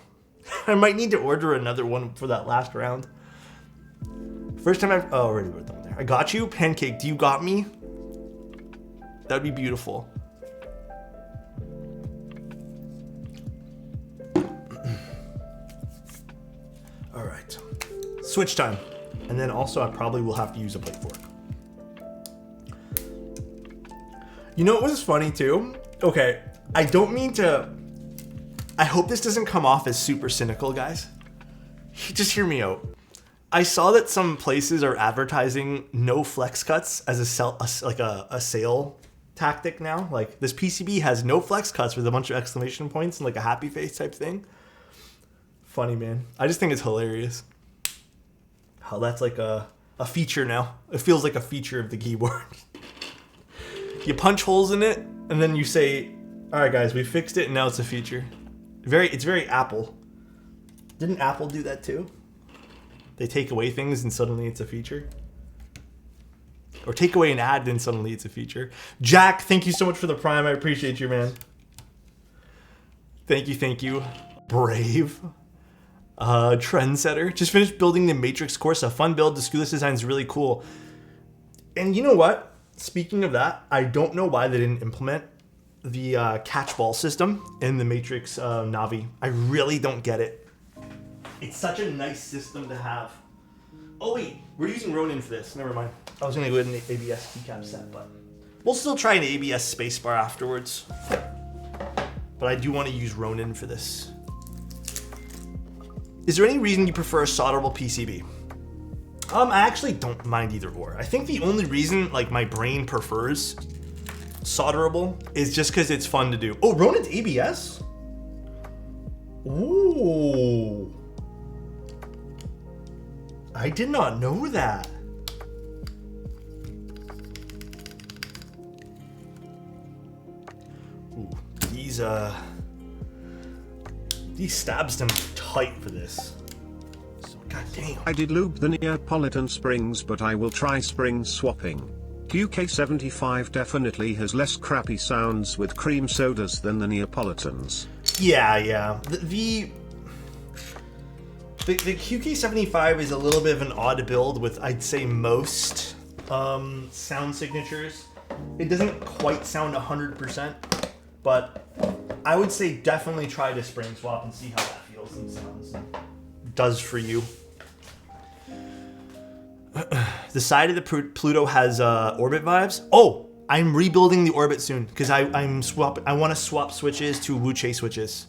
I might need to order another one for that last round. First time I've... Oh, already wrote that one there. I got you. Pancake, do you got me? That'd be beautiful. All right. Switch time. And then also I probably will have to use a plate fork. You know what was funny too? Okay, I don't mean to... I hope this doesn't come off as super cynical, guys. Just hear me out. I saw that some places are advertising no flex cuts as a sale tactic now. Like, this PCB has no flex cuts with a bunch of exclamation points and like a happy face type thing. Funny, man. I just think it's hilarious how that's like a feature now. It feels like a feature of the keyboard. You punch holes in it and then you say, all right guys, we fixed it and now it's a feature. It's very Apple. Didn't Apple do that too? They take away things and suddenly it's a feature. Or take away an ad and suddenly it's a feature. Jack, thank you so much for the Prime. I appreciate you, man. Thank you. Brave. Trendsetter. Just finished building the Matrix course. A fun build. The screwless design is really cool. And you know what? Speaking of that, I don't know why they didn't implement the catch ball system in the Matrix Navi. I really don't get it. It's such a nice system to have. Oh wait, we're using Ronin for this. Never mind. I was gonna go ahead and ABS keycap set, but we'll still try an ABS spacebar afterwards. But I do want to use Ronin for this. Is there any reason you prefer a solderable PCB? I actually don't mind either or. I think the only reason like my brain prefers solderable is just because it's fun to do. Oh, Ronin's ABS? Ooh. I did not know that. Ooh, these stabs them tight for this. So, god damn. I did lube the Neapolitan springs, but I will try spring swapping. QK75 definitely has less crappy sounds with cream sodas than the Neapolitans. Yeah. The QK75 is a little bit of an odd build with, I'd say, most sound signatures. It doesn't quite sound 100%, but I would say definitely try to spring swap and see how that feels and sounds and does for you. The side of the Pluto has orbit vibes. Oh, I'm rebuilding the orbit soon because I want to swap switches to Wuche switches.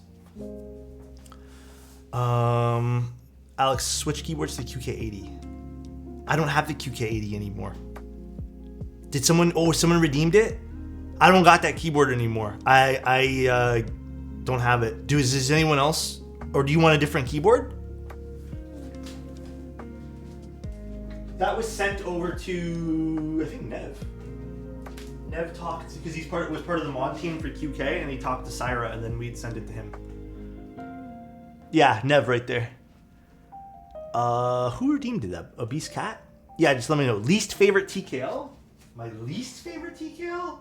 Alex, switch keyboards to QK80. I don't have the QK80 anymore. Did someone redeemed it? I don't got that keyboard anymore. I don't have it. Is anyone else? Or do you want a different keyboard? That was sent over to, I think, Nev. Nev talked, because he was part of the mod team for QK, and he talked to Syra, and then we'd send it to him. Yeah, Nev right there. Who redeemed that? A Beast Cat? Yeah, just let me know. Least favorite TKL? My least favorite TKL?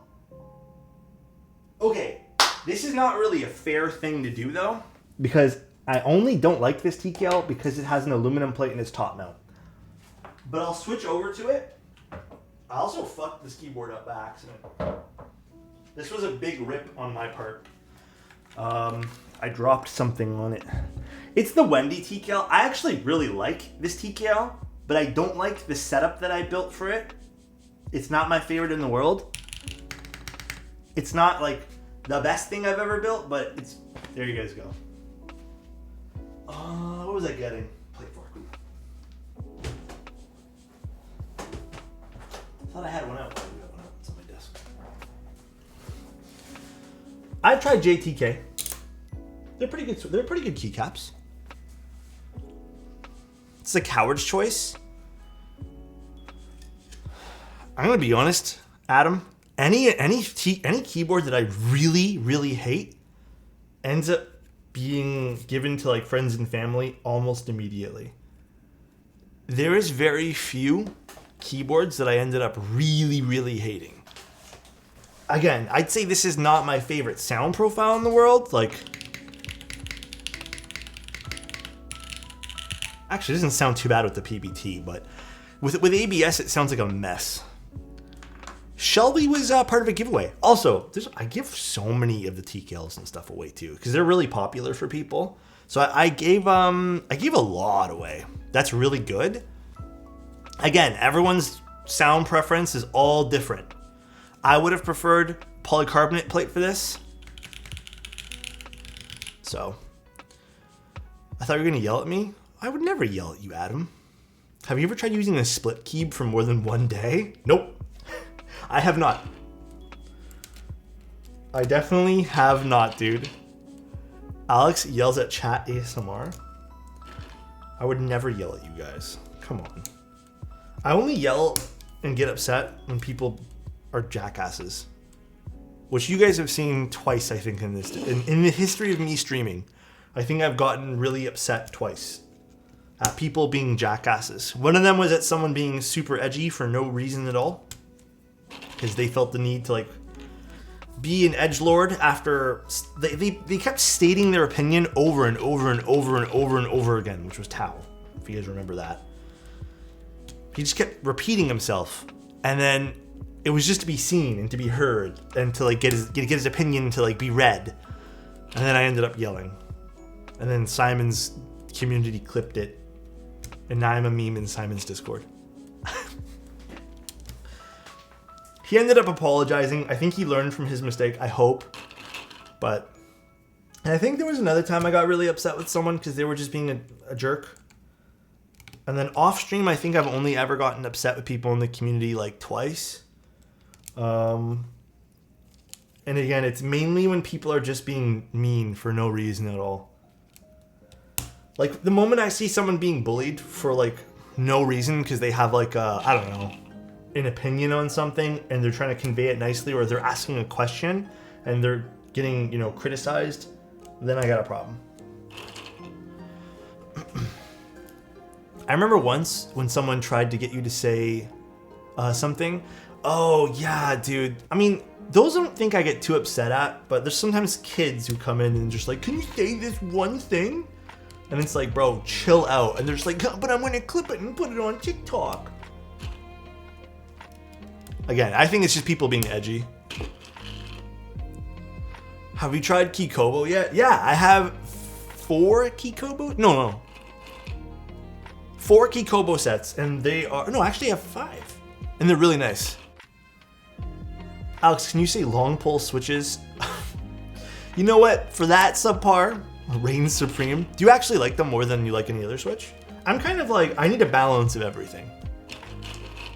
Okay, this is not really a fair thing to do, though, because I only don't like this TKL because it has an aluminum plate in its top mount. But I'll switch over to it. I also fucked this keyboard up by accident. This was a big rip on my part. I dropped something on it. It's the Wendy TKL. I actually really like this TKL, but I don't like the setup that I built for it. It's not my favorite in the world. It's not like the best thing I've ever built, but it's, there you guys go. What was I getting? Plate fork. I thought I had one out. I do have one out. It's on my desk. I've tried JTK. They're pretty good. They're pretty good keycaps. It's a coward's choice. I'm gonna be honest, Adam. Any keyboard that I really hate ends up being given to like friends and family almost immediately. There is very few keyboards that I ended up really hating. Again, I'd say this is not my favorite sound profile in the world. Like, actually, it doesn't sound too bad with the PBT, but with ABS, it sounds like a mess. Shelby was part of a giveaway. Also, I give so many of the TKLs and stuff away too, because they're really popular for people. So I gave a lot away. That's really good. Again, everyone's sound preference is all different. I would have preferred polycarbonate plate for this. So, I thought you were gonna yell at me. I would never yell at you, Adam. Have you ever tried using a split key for more than one day? Nope. I have not. I definitely have not, dude. Alex yells at chat ASMR. I would never yell at you guys. Come on. I only yell and get upset when people are jackasses, which you guys have seen twice, I think, in the history of me streaming. I think I've gotten really upset twice at people being jackasses. One of them was at someone being super edgy for no reason at all, because they felt the need to like be an edgelord after they kept stating their opinion over and over again, which was Tao, if you guys remember that. He just kept repeating himself, and then it was just to be seen and to be heard and to like get his opinion to like be read. And then I ended up yelling, and then Simon's community clipped it, and now I'm a meme in Simon's Discord. He ended up apologizing. I think he learned from his mistake, I hope. But I think there was another time I got really upset with someone because they were just being a jerk. And then off stream, I think I've only ever gotten upset with people in the community like twice. And again, it's mainly when people are just being mean for no reason at all. Like the moment I see someone being bullied for like no reason because they have like I don't know, an opinion on something and they're trying to convey it nicely, or they're asking a question and they're getting, you know, criticized, then I got a problem. I remember once when someone tried to get you to say something. Oh yeah, dude. I mean, those I don't think I get too upset at, but there's sometimes kids who come in and just like, can you say this one thing? And it's like, bro, chill out. And they're just like, but I'm gonna clip it and put it on TikTok. Again, I think it's just people being edgy. Have you tried Keykobo yet? Yeah, I have 4 Keykobo. No. 4 Keykobo sets, and they are, no, actually I have 5. And they're really nice. Alex, can you say long pole switches? You know what? For that subpar, reigns supreme. Do you actually like them more than you like any other switch? I'm kind of like, I need a balance of everything.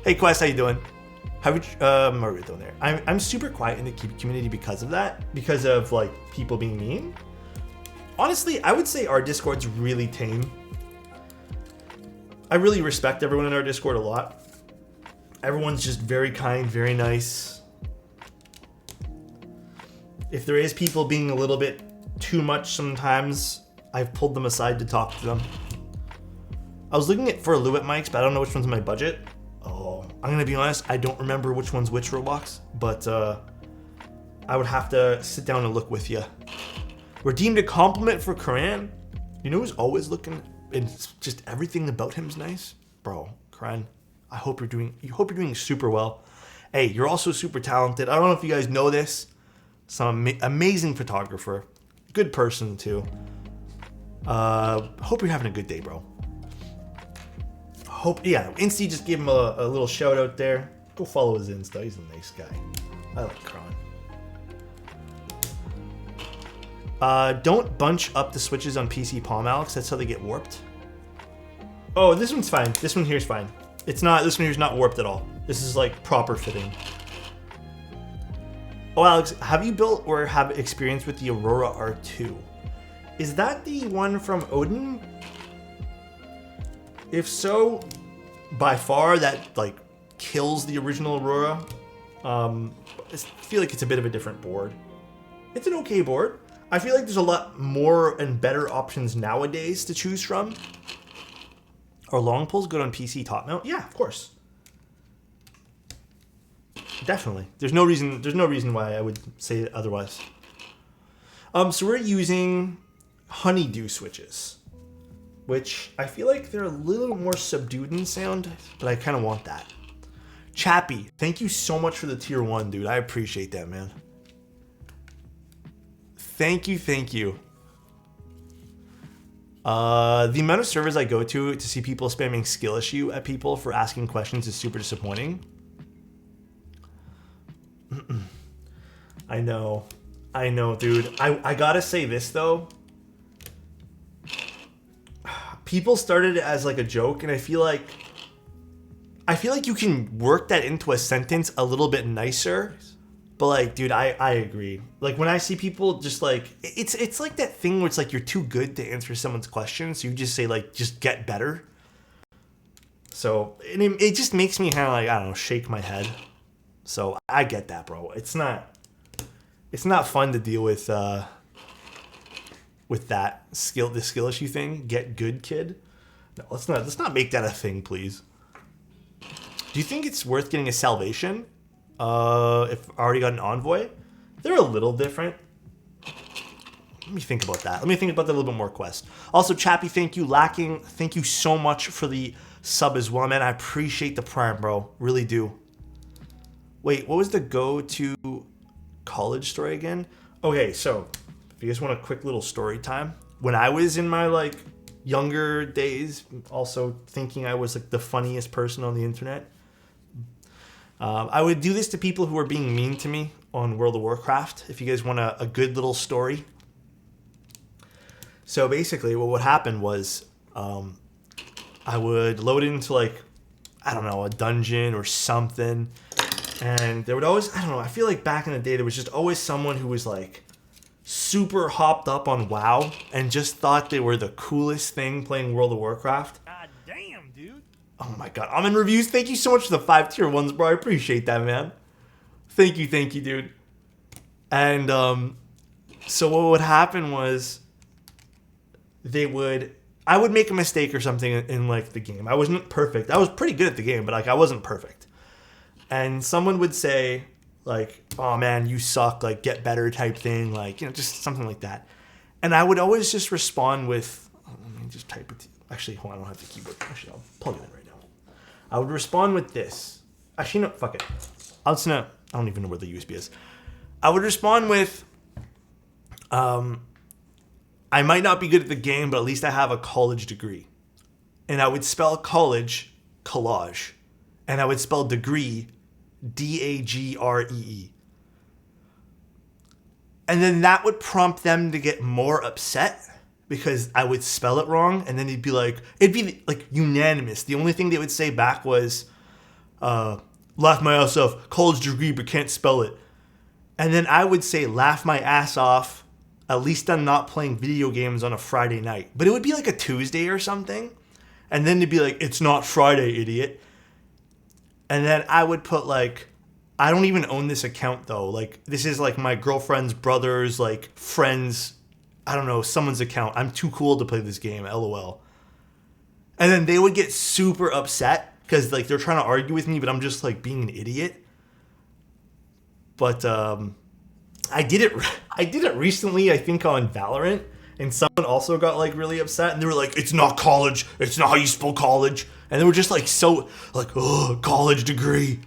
Hey Quest, how you doing? How are we doing there? I'm super quiet in the community because of that, because of like people being mean. Honestly, I would say our Discord's really tame. I really respect everyone in our Discord a lot. Everyone's just very kind, very nice. If there is people being a little bit too much sometimes, I've pulled them aside to talk to them. I was looking for Lewitt mics, but I don't know which one's in my budget. Oh, I'm gonna be honest, I don't remember which one's which Roblox, but I would have to sit down and look with you. Redeemed a compliment for Karan. You know who's always looking, and just everything about him's nice? Bro, Karan, I hope you're doing super well. Hey, you're also super talented. I don't know if you guys know this. Some amazing photographer. Good person too. Hope you're having a good day, bro. Insta just gave him a little shout out there. Go follow his Insta. He's a nice guy. I like Kron. Don't bunch up the switches on PC Palm, Alex. That's how they get warped. Oh, this one's fine. This one here's fine. This one here's not warped at all. This is like proper fitting. Oh, Alex, have you built or have experience with the Aurora R2? Is that the one from Odin? If so, by far that like kills the original Aurora. I feel like it's a bit of a different board. It's an okay board. I feel like there's a lot more and better options nowadays to choose from. Are long pulls good on PC top mount? Yeah, of course. Definitely. There's no reason why I would say otherwise. So we're using honeydew switches, which I feel like they're a little more subdued in sound, but I kind of want that. Chappie, thank you so much for the tier 1, dude. I appreciate that, man. Thank you, thank you. The amount of servers I go to see people spamming skill issue at people for asking questions is super disappointing. I know, dude. I gotta say this though. People started it as like a joke, and I feel like you can work that into a sentence a little bit nicer. But like, dude, I agree. Like when I see people just like, it's like that thing where it's like you're too good to answer someone's question, so you just say like, just get better. So it just makes me kind of like, I don't know, shake my head. So I get that, bro. It's not fun to deal with that the skill issue thing. Get good, kid. No, let's not make that a thing, please. Do you think it's worth getting a salvation? If I already got an envoy? They're a little different. Let me think about that. Let me think about that a little bit more, Quest. Also, Chappie, thank you. Lacking, thank you so much for the sub as well, man. I appreciate the prime, bro. Really do. Wait, what was the go-to college story again? Okay, so if you guys want a quick little story time. When I was in my like younger days, also thinking I was like the funniest person on the internet, I would do this to people who were being mean to me on World of Warcraft. If you guys want a good little story. So basically what would happen was I would load into like, I don't know, a dungeon or something. And there would always, I don't know, I feel like back in the day there was just always someone who was like super hopped up on WoW and just thought they were the coolest thing playing World of Warcraft. God damn, dude. Oh my god. I'm in reviews. Thank you so much for the 5 tier 1s, bro. I appreciate that, man. Thank you, dude. And so what would happen was I would make a mistake or something in like the game. I wasn't perfect. I was pretty good at the game, but like I wasn't perfect. And someone would say like, oh man, you suck, like get better type thing, like, you know, just something like that. And I would always just respond with, let me just type it. Actually, hold on, I don't have the keyboard. Actually, I'll plug it in right now. I would respond with this. Actually, no, fuck it. I don't even know where the USB is. I would respond with, I might not be good at the game, but at least I have a college degree. And I would spell college, collage. And I would spell degree, D-A-G-R-E-E. And then that would prompt them to get more upset because I would spell it wrong. And then it'd be like unanimous. The only thing they would say back was, laugh my ass off, college degree, but can't spell it. And then I would say, laugh my ass off, at least I'm not playing video games on a Friday night. But it would be like a Tuesday or something. And then they'd be like, it's not Friday, idiot. And then I would put like, I don't even own this account though. Like this is like my girlfriend's brother's, like friend's, I don't know, someone's account. I'm too cool to play this game, LOL. And then they would get super upset because like they're trying to argue with me, but I'm just like being an idiot. But I did it recently, I think on Valorant, and someone also got like really upset and they were like, it's not college, it's not how you spell college. And they were just like so like, oh, college degree.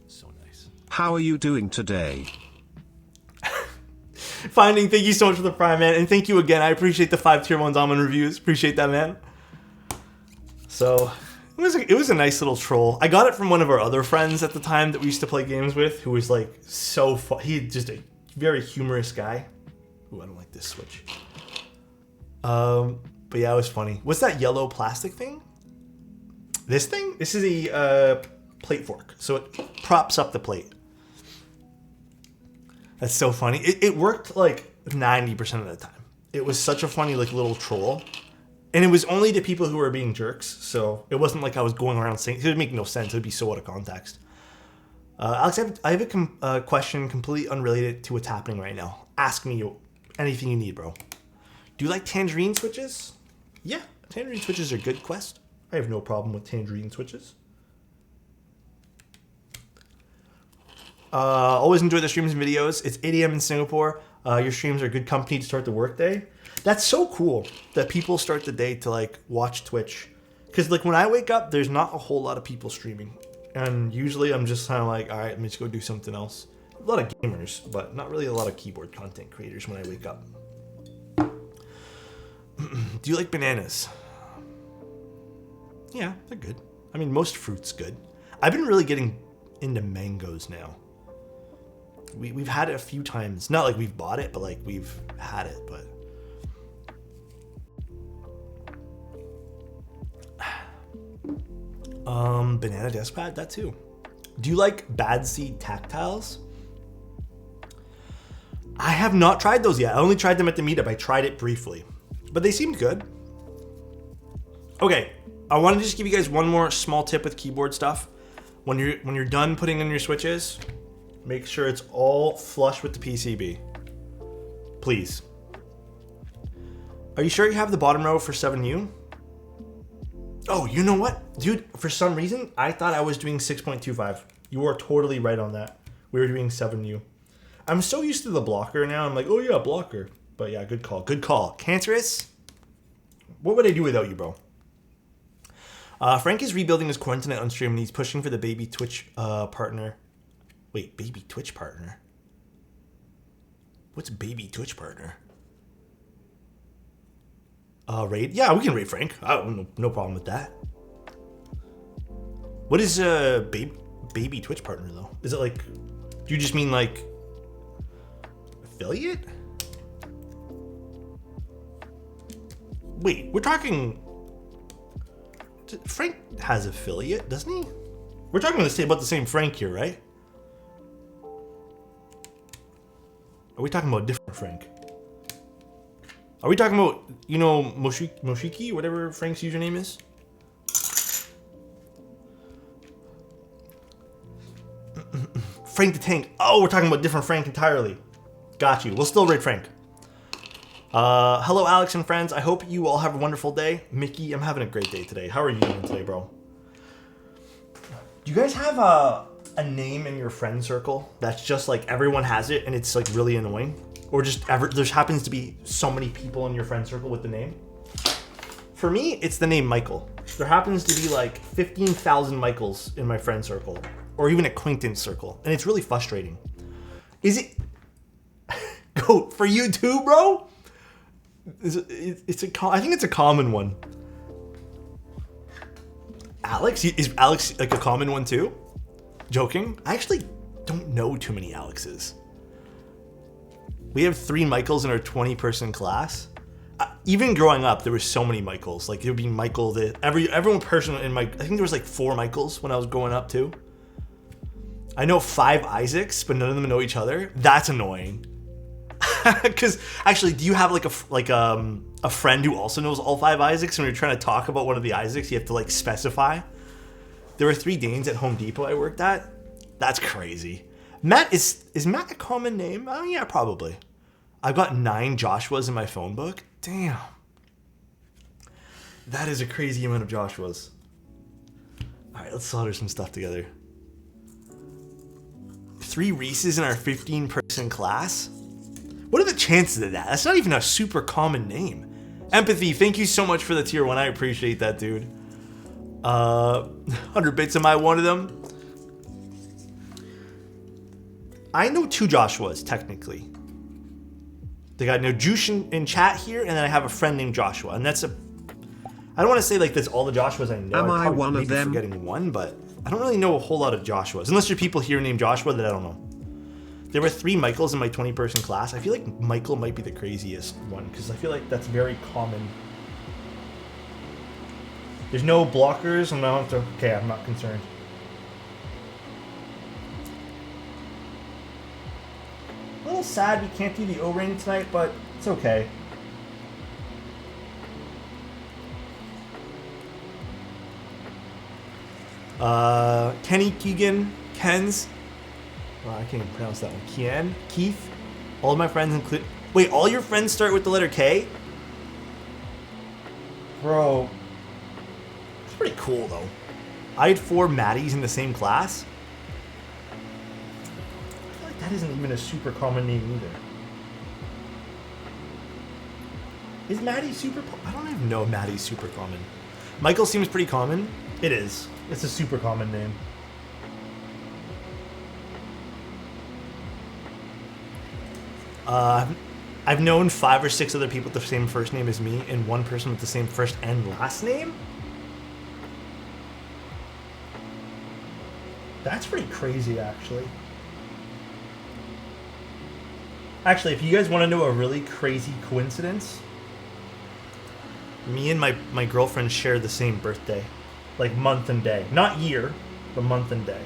So nice. How are you doing today? Finding, thank you so much for the prime, man. And thank you again. I appreciate the 5 tier 1s on reviews. Appreciate that, man. So it was a nice little troll. I got it from one of our other friends at the time that we used to play games with, who was like so fun. He's just a very humorous guy. Ooh, I don't like this switch. But yeah, it was funny. What's that yellow plastic thing? This thing? This is a plate fork. So it props up the plate. That's so funny. It worked like 90% of the time. It was such a funny like little troll. And it was only to people who were being jerks, so it wasn't like I was going around saying... It would make no sense. It would be so out of context. Alex, I have a question completely unrelated to what's happening right now. Ask me anything you need, bro. Do you like tangerine switches? Yeah, tangerine switches are good, Quest. I have no problem with tangerine switches. Always enjoy the streams and videos. It's 8 a.m. in Singapore. Your streams are good company to start the workday. That's so cool that people start the day to like watch Twitch. Because like when I wake up, there's not a whole lot of people streaming. And usually I'm just kind of like, all right, let me just go do something else. A lot of gamers, but not really a lot of keyboard content creators when I wake up. Do you like bananas? Yeah, they're good. I mean, most fruit's good. I've been really getting into mangoes now. We've had it a few times. Not like we've bought it, but like we've had it, but... banana desk pad, that too. Do you like Bad Seed tactiles? I have not tried those yet. I only tried them at the meetup. I tried it briefly, but they seemed good. Okay, I want to just give you guys one more small tip with keyboard stuff. When you're done putting in your switches, make sure it's all flush with the PCB. Please. Are you sure you have the bottom row for 7U? Oh, you know what? Dude, for some reason, I thought I was doing 6.25. You are totally right on that. We were doing 7U. I'm so used to the blocker now. I'm like, oh yeah, blocker. But yeah, good call. Good call. Cancerous? What would I do without you, bro? Frank is rebuilding his quarantine on stream and he's pushing for the baby Twitch partner. Wait, baby Twitch partner? What's baby Twitch partner? Raid? Yeah, we can raid Frank. No problem with that. What is baby Twitch partner though? Is it like, do you just mean like affiliate? Wait, we're talking... Frank has affiliate, doesn't he? We're talking about the same Frank here, right? Are we talking about a different Frank? Are we talking about, you know, Moshiki, whatever Frank's username is? Frank the Tank. Oh, we're talking about different Frank entirely. Got you. We'll still raid Frank. Hello, Alex and friends. I hope you all have a wonderful day. Mickey, I'm having a great day today. How are you doing today, bro? Do you guys have a name in your friend circle that's just like everyone has it and it's like really annoying? Or just there happens to be so many people in your friend circle with the name? For me, it's the name Michael. There happens to be like 15,000 Michaels in my friend circle, or even acquaintance circle, and it's really frustrating. Is it... Goat, for you too, bro? I think it's a common one. Alex? Is Alex like a common one too? Joking? I actually don't know too many Alexes. We have 3 Michaels in our 20-person class. Even growing up, there were so many Michaels. Like, it would be Michael that everyone person in my... I think there was like 4 Michaels when I was growing up too. I know 5 Isaacs, but none of them know each other. That's annoying. Because actually, do you have like a friend who also knows all 5 Isaacs? When you're trying to talk about one of the Isaacs, you have to like specify. There were 3 Danes at Home Depot I worked at. That's crazy. Matt is Matt a common name? Oh yeah, probably. I've got 9 Joshuas in my phone book. Damn. That is a crazy amount of Joshuas. All right, let's solder some stuff together. 3 Reeses in our 15-person class? What are the chances of that? That's not even a super common name. Empathy, thank you so much for the tier 1. I appreciate that, dude. 100 bits, am I one of them? I know 2 Joshuas, technically. They got no juice in chat here, and then I have a friend named Joshua, and that's a... I don't want to say like that's all the Joshuas I know. Am I one of them? Forgetting one, but I don't really know a whole lot of Joshuas, unless there's people here named Joshua that I don't know. There were 3 Michaels in my 20-person class. I feel like Michael might be the craziest one, because I feel like that's very common. There's no blockers, and I don't have to... Okay, I'm not concerned. A little sad we can't do the O-ring tonight, but it's okay. Kenny, Keegan, Ken's. Well, I can't even pronounce that one. Kian, Keith. All of my friends include. Wait, all your friends start with the letter K? Bro. It's pretty cool, though. I had 4 Maddies in the same class. I feel like that isn't even a super common name either. Is Maddie super... I don't even know if Maddie's super common. Michael seems pretty common. It is. It's a super common name. I've known 5 or 6 other people with the same first name as me, and 1 person with the same first and last name? That's pretty crazy, actually. Actually, if you guys want to know a really crazy coincidence, me and my girlfriend share the same birthday. Like month and day. Not year, but month and day.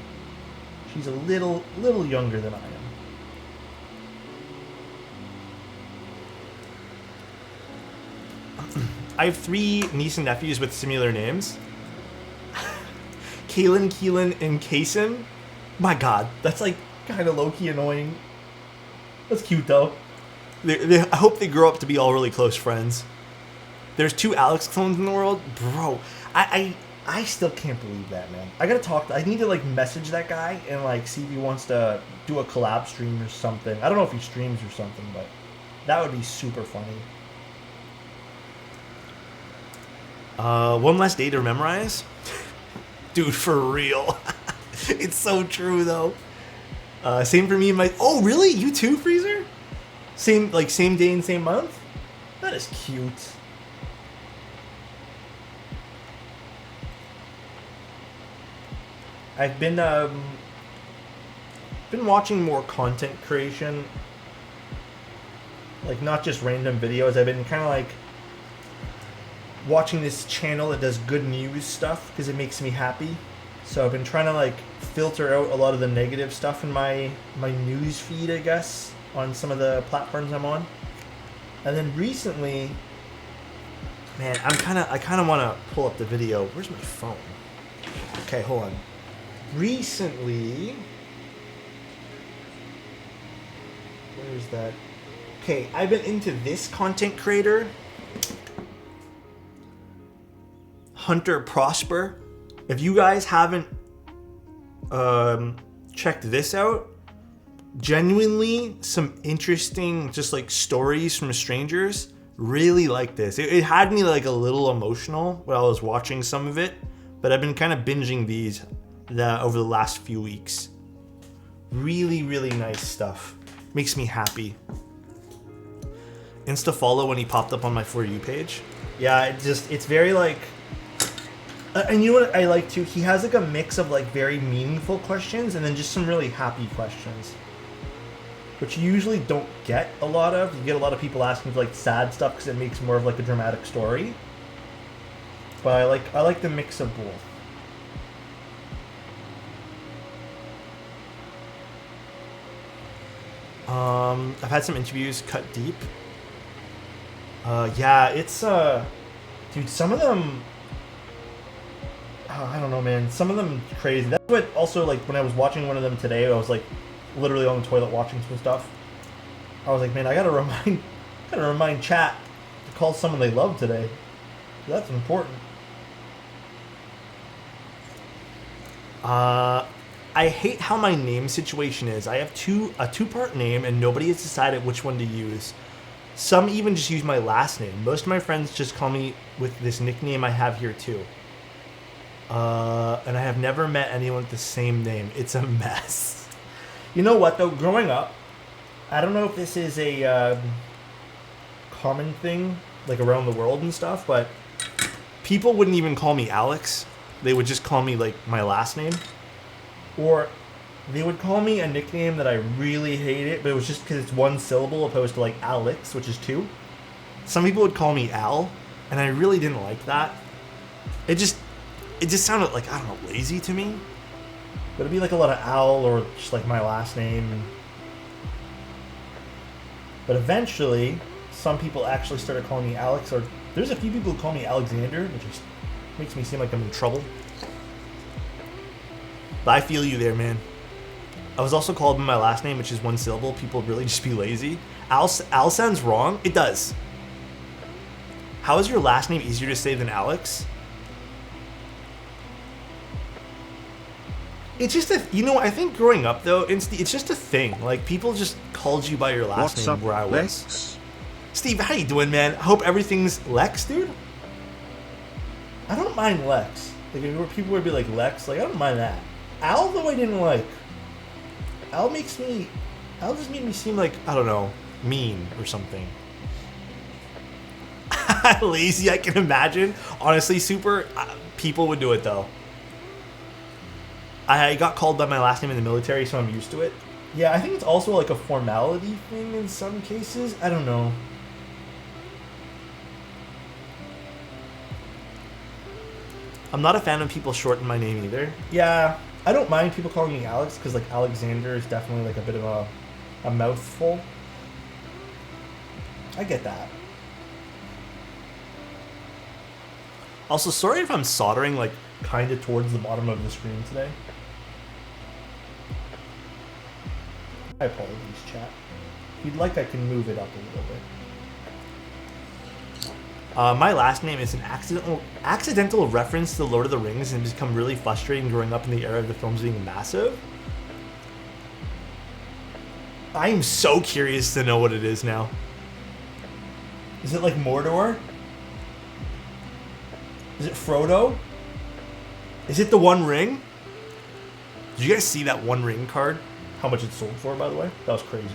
She's a little younger than I am. I have 3 nieces and nephews with similar names. Kaylin, Keelan, and Kaysen. My god, that's like kind of low-key annoying. That's cute though. I hope they grow up to be all really close friends. There's 2 Alex clones in the world? Bro, I still can't believe that, man. I gotta talk. I need to like message that guy and like see if he wants to do a collab stream or something. I don't know if he streams or something, but that would be super funny. 1 less day to memorize? Dude, for real. It's so true though. Same for me and my... Oh, really? You too, Freezer? Same day and same month? That is cute. I've been watching more content creation, like not just random videos. I've been kind of like watching this channel that does good news stuff because it makes me happy. So I've been trying to like filter out a lot of the negative stuff in my news feed, I guess, on some of the platforms I'm on. And then recently, man, I kind of want to pull up the video. Where's my phone? Okay, hold on. Recently, where's that? Okay, I've been into this content creator, Hunter Prosper. If you guys haven't checked this out, genuinely some interesting just like stories from strangers. Really like this. It had me like a little emotional while I was watching some of it, but I've been kind of binging these over the last few weeks. Really, really nice stuff. Makes me happy. Insta follow when he popped up on my For You page. Yeah, it's very like... and you know what I like too? He has like a mix of like very meaningful questions and then just some really happy questions, which you usually don't get a lot of. You get a lot of people asking for like sad stuff because it makes more of like a dramatic story. But I like the mix of both. I've had some interviews cut deep. Yeah, it's dude, some of them, I don't know, man. Some of them crazy. That's what also, like, when I was watching one of them today, I was like literally on the toilet watching some stuff. I was like, man, I gotta remind chat to call someone they love today. That's important. I hate how my name situation is. I have a two-part name and nobody has decided which one to use. Some even just use my last name. Most of my friends just call me with this nickname I have here too. And I have never met anyone with the same name. It's a mess. You know what though? Growing up, I don't know if this is a common thing like around the world and stuff, but people wouldn't even call me Alex. They would just call me like my last name. Or they would call me a nickname that I really hated, but it was just because it's 1 syllable opposed to like Alex, which is 2. Some people would call me Al, and I really didn't like that. It just sounded like, I don't know, lazy to me. But it'd be like a lot of Al or just like my last name. But eventually, some people actually started calling me Alex, or there's a few people who call me Alexander, which just makes me seem like I'm in trouble. But I feel you there, man. I was also called by my last name, which is one syllable. People really just be lazy. Al sounds wrong. It does. How is your last name easier to say than Alex? It's just a, you know, I think growing up though, it's just a thing. Like people just called you by your last What's name up, where I was. Lex? Steve, how you doing, man? I hope everything's Lex, dude. I don't mind Lex. Like if people would be like Lex, like I don't mind that. Al though I didn't like. Al just made me seem like, I don't know, mean or something. Lazy, I can imagine. Honestly, super, people would do it though. I got called by my last name in the military, so I'm used to it. Yeah, I think it's also like a formality thing in some cases. I don't know. I'm not a fan of people shorten my name either. Yeah, I don't mind people calling me Alex because like Alexander is definitely like a bit of a mouthful. I get that. Also, sorry if I'm soldering like kind of towards the bottom of the screen today. I apologize, chat. If you'd like, I can move it up a little bit. My last name is an accidental reference to The Lord of the Rings and has become really frustrating growing up in the era of the films being massive. I am so curious to know what it is now. Is it like Mordor? Is it Frodo? Is it the One Ring? Did you guys see that One Ring card? How much it sold for, by the way? That was crazy.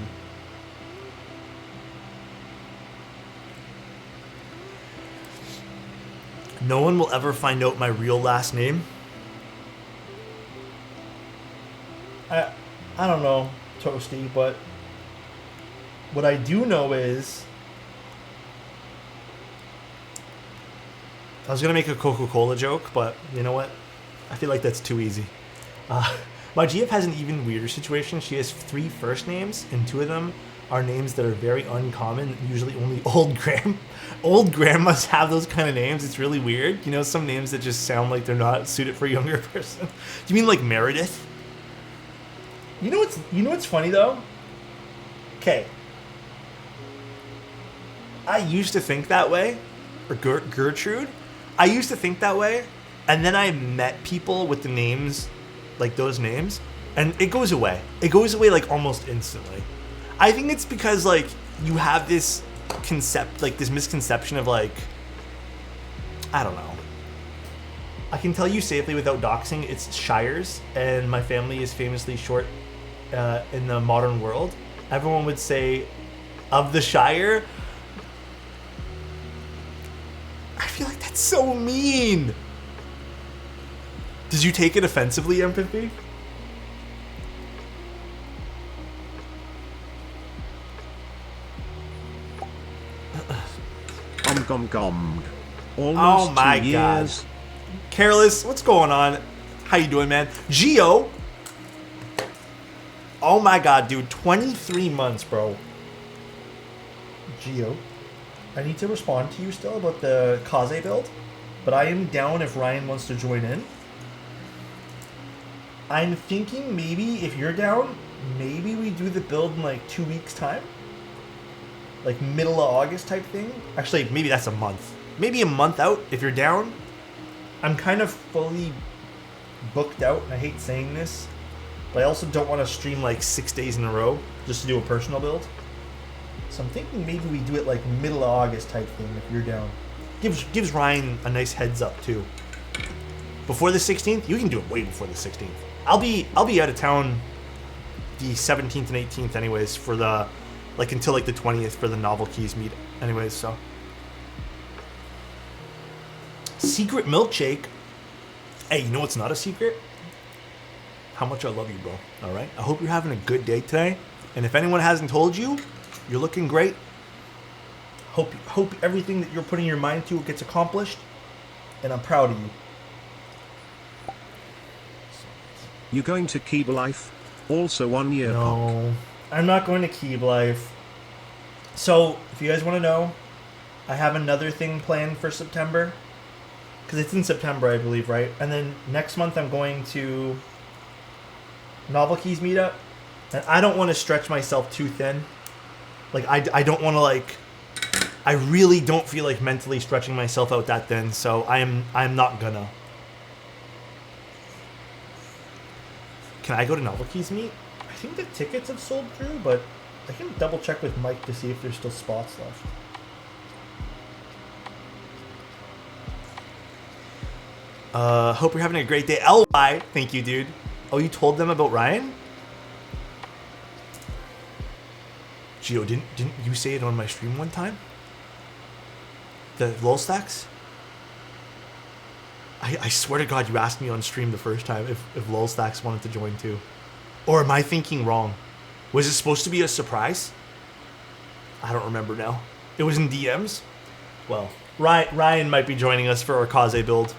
No one will ever find out my real last name. I don't know, Toasty, but what I do know is I was gonna make a Coca-Cola joke, but you know what? I feel like that's too easy. My GF has an even weirder situation. She has 3 first names, and 2 of them are names that are very uncommon. Usually only old grandmas have those kind of names. It's really weird. You know, some names that just sound like they're not suited for a younger person. Do you mean like Meredith? You know what's funny though? Okay. I used to think that way. Or Gertrude. I used to think that way. And then I met people with the names, like those names, and it goes away. It goes away like almost instantly. I think it's because like you have this this misconception of like, I don't know. I can tell you safely without doxing, it's Shires, and my family is famously short in the modern world. Everyone would say, of the Shire. I feel like that's so mean. Did you take it offensively, Empathy? Almost oh my 2 god. years. Careless, what's going on? How you doing, man? Geo. Oh my god, dude. 23 months, bro. Geo. I need to respond to you still about the Kaze build, but I am down if Ryan wants to join in. I'm thinking maybe if you're down, maybe we do the build in like 2 weeks' time. Like middle of August type thing. Actually, maybe that's a month. Maybe a month out if you're down. I'm kind of fully booked out, and I hate saying this, but I also don't want to stream like 6 days in a row just to do a personal build. So I'm thinking maybe we do it like middle of August type thing if you're down. Gives Ryan a nice heads up too. Before the 16th, you can do it way before the 16th. I'll be out of town the 17th and 18th anyways for the like until like the 20th for the Novel Keys meet anyways, so. Secret milkshake. Hey, you know what's not a secret? How much I love you, bro. All right? I hope you're having a good day today. And if anyone hasn't told you, you're looking great. Hope everything that you're putting your mind to gets accomplished. And I'm proud of you. You going to Keep Life? Also 1 year. No, I'm not going to Keep Life. So, if you guys want to know, I have another thing planned for September. Because it's in September, I believe, right? And then next month I'm going to Novel Keys meetup, and I don't want to stretch myself too thin. Like, I don't want to, like, I really don't feel like mentally stretching myself out that thin, so I'm not gonna. Can I go to Novel Keys meet? I think the tickets have sold through, but I can double check with Mike to see if there's still spots left. Hope you're having a great day. LY, thank you, dude. Oh, you told them about Ryan? Gio, didn't you say it on my stream one time? The LOL stacks? I swear to God, you asked me on stream the first time if LOL stacks wanted to join too. Or am I thinking wrong? Was it supposed to be a surprise? I don't remember now. It was in DMs? Well, Ryan might be joining us for our Kaze build.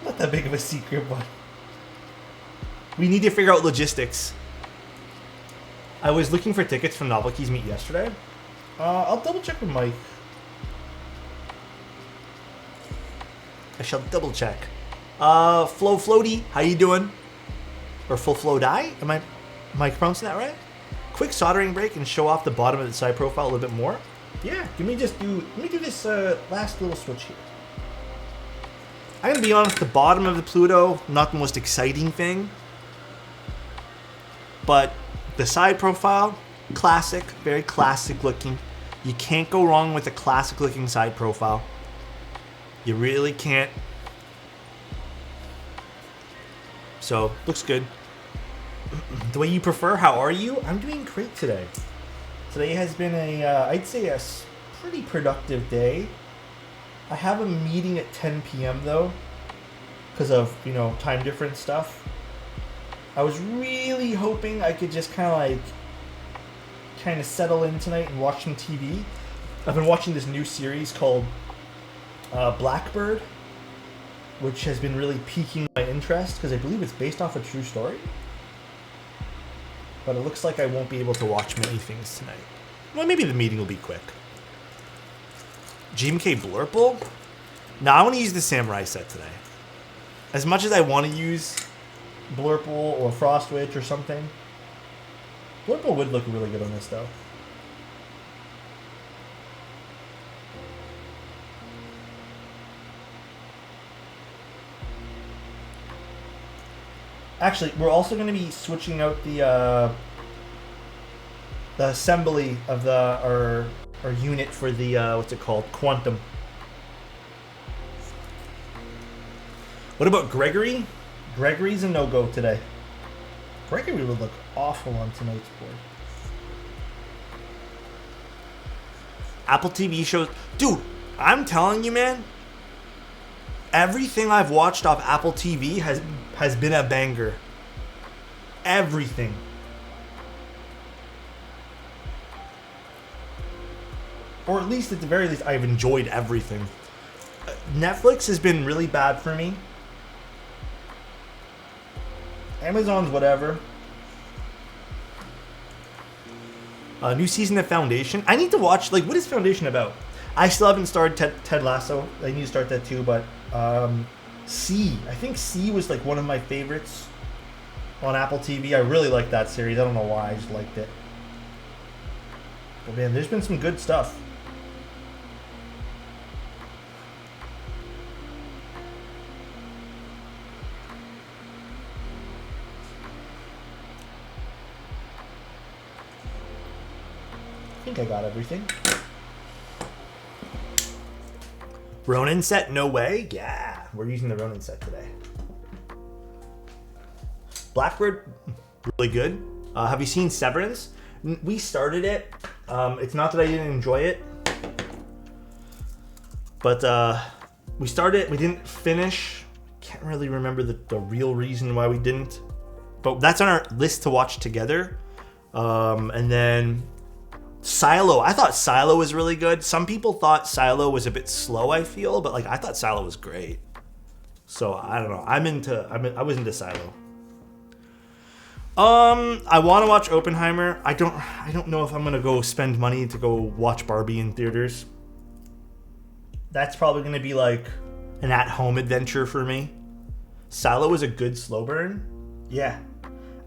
Not that big of a secret, but we need to figure out logistics. I was looking for tickets from Novel Keys meet yesterday. I'll double check with Mike. I shall double check. Flo Floaty, how you doing? Or Full Flow Die? Am I pronouncing that right? Quick soldering break and show off the bottom of the side profile a little bit more. Yeah, let me do this last little switch here. I'm gonna be honest, the bottom of the Pluto, not the most exciting thing. But the side profile, classic, very classic looking. You can't go wrong with a classic looking side profile. You really can't. So, looks good. The way you prefer, how are you? I'm doing great today. Today has been I'd say a pretty productive day. I have a meeting at 10 p.m. though, because of, time difference stuff. I was really hoping I could just kind of settle in tonight and watch some TV. I've been watching this new series called Blackbird, which has been really piquing my interest because I believe it's based off a true story. But it looks like I won't be able to watch many things tonight. Well, maybe the meeting will be quick. GMK Blurple? No, I want to use the Samurai set today. As much as I want to use Blurple or Frostwitch or something, Blurple would look really good on this though. Actually, we're also going to be switching out the assembly of our unit for the what's it called, Quantum. What about Gregory? Gregory's a no-go today. Gregory would look awful on tonight's board. Apple TV shows, dude. I'm telling you, man. Everything I've watched off Apple TV has been a banger. Everything. Or at least, at the very least, I've enjoyed everything. Netflix has been really bad for me. Amazon's whatever. New season of Foundation. I need to watch, what is Foundation about? I still haven't started Ted Lasso. I need to start that too, but C. I think C was one of my favorites on Apple TV. I really liked that series. I don't know why. I just liked it. But man, there's been some good stuff. I think I got everything. Ronin set? No way? Yeah, we're using the Ronin set today. Blackbird, really good. Have you seen Severance? We started it. It's not that I didn't enjoy it. But we started, we didn't finish. Can't really remember the real reason why we didn't. But that's on our list to watch together. And then Silo. I thought Silo was really good. Some people thought Silo was a bit slow, I feel, but I thought Silo was great. So I don't know. I was into Silo. I want to watch Oppenheimer. I don't know if I'm gonna go spend money to go watch Barbie in theaters. That's probably gonna be an at-home adventure for me. Silo is a good slow burn. Yeah.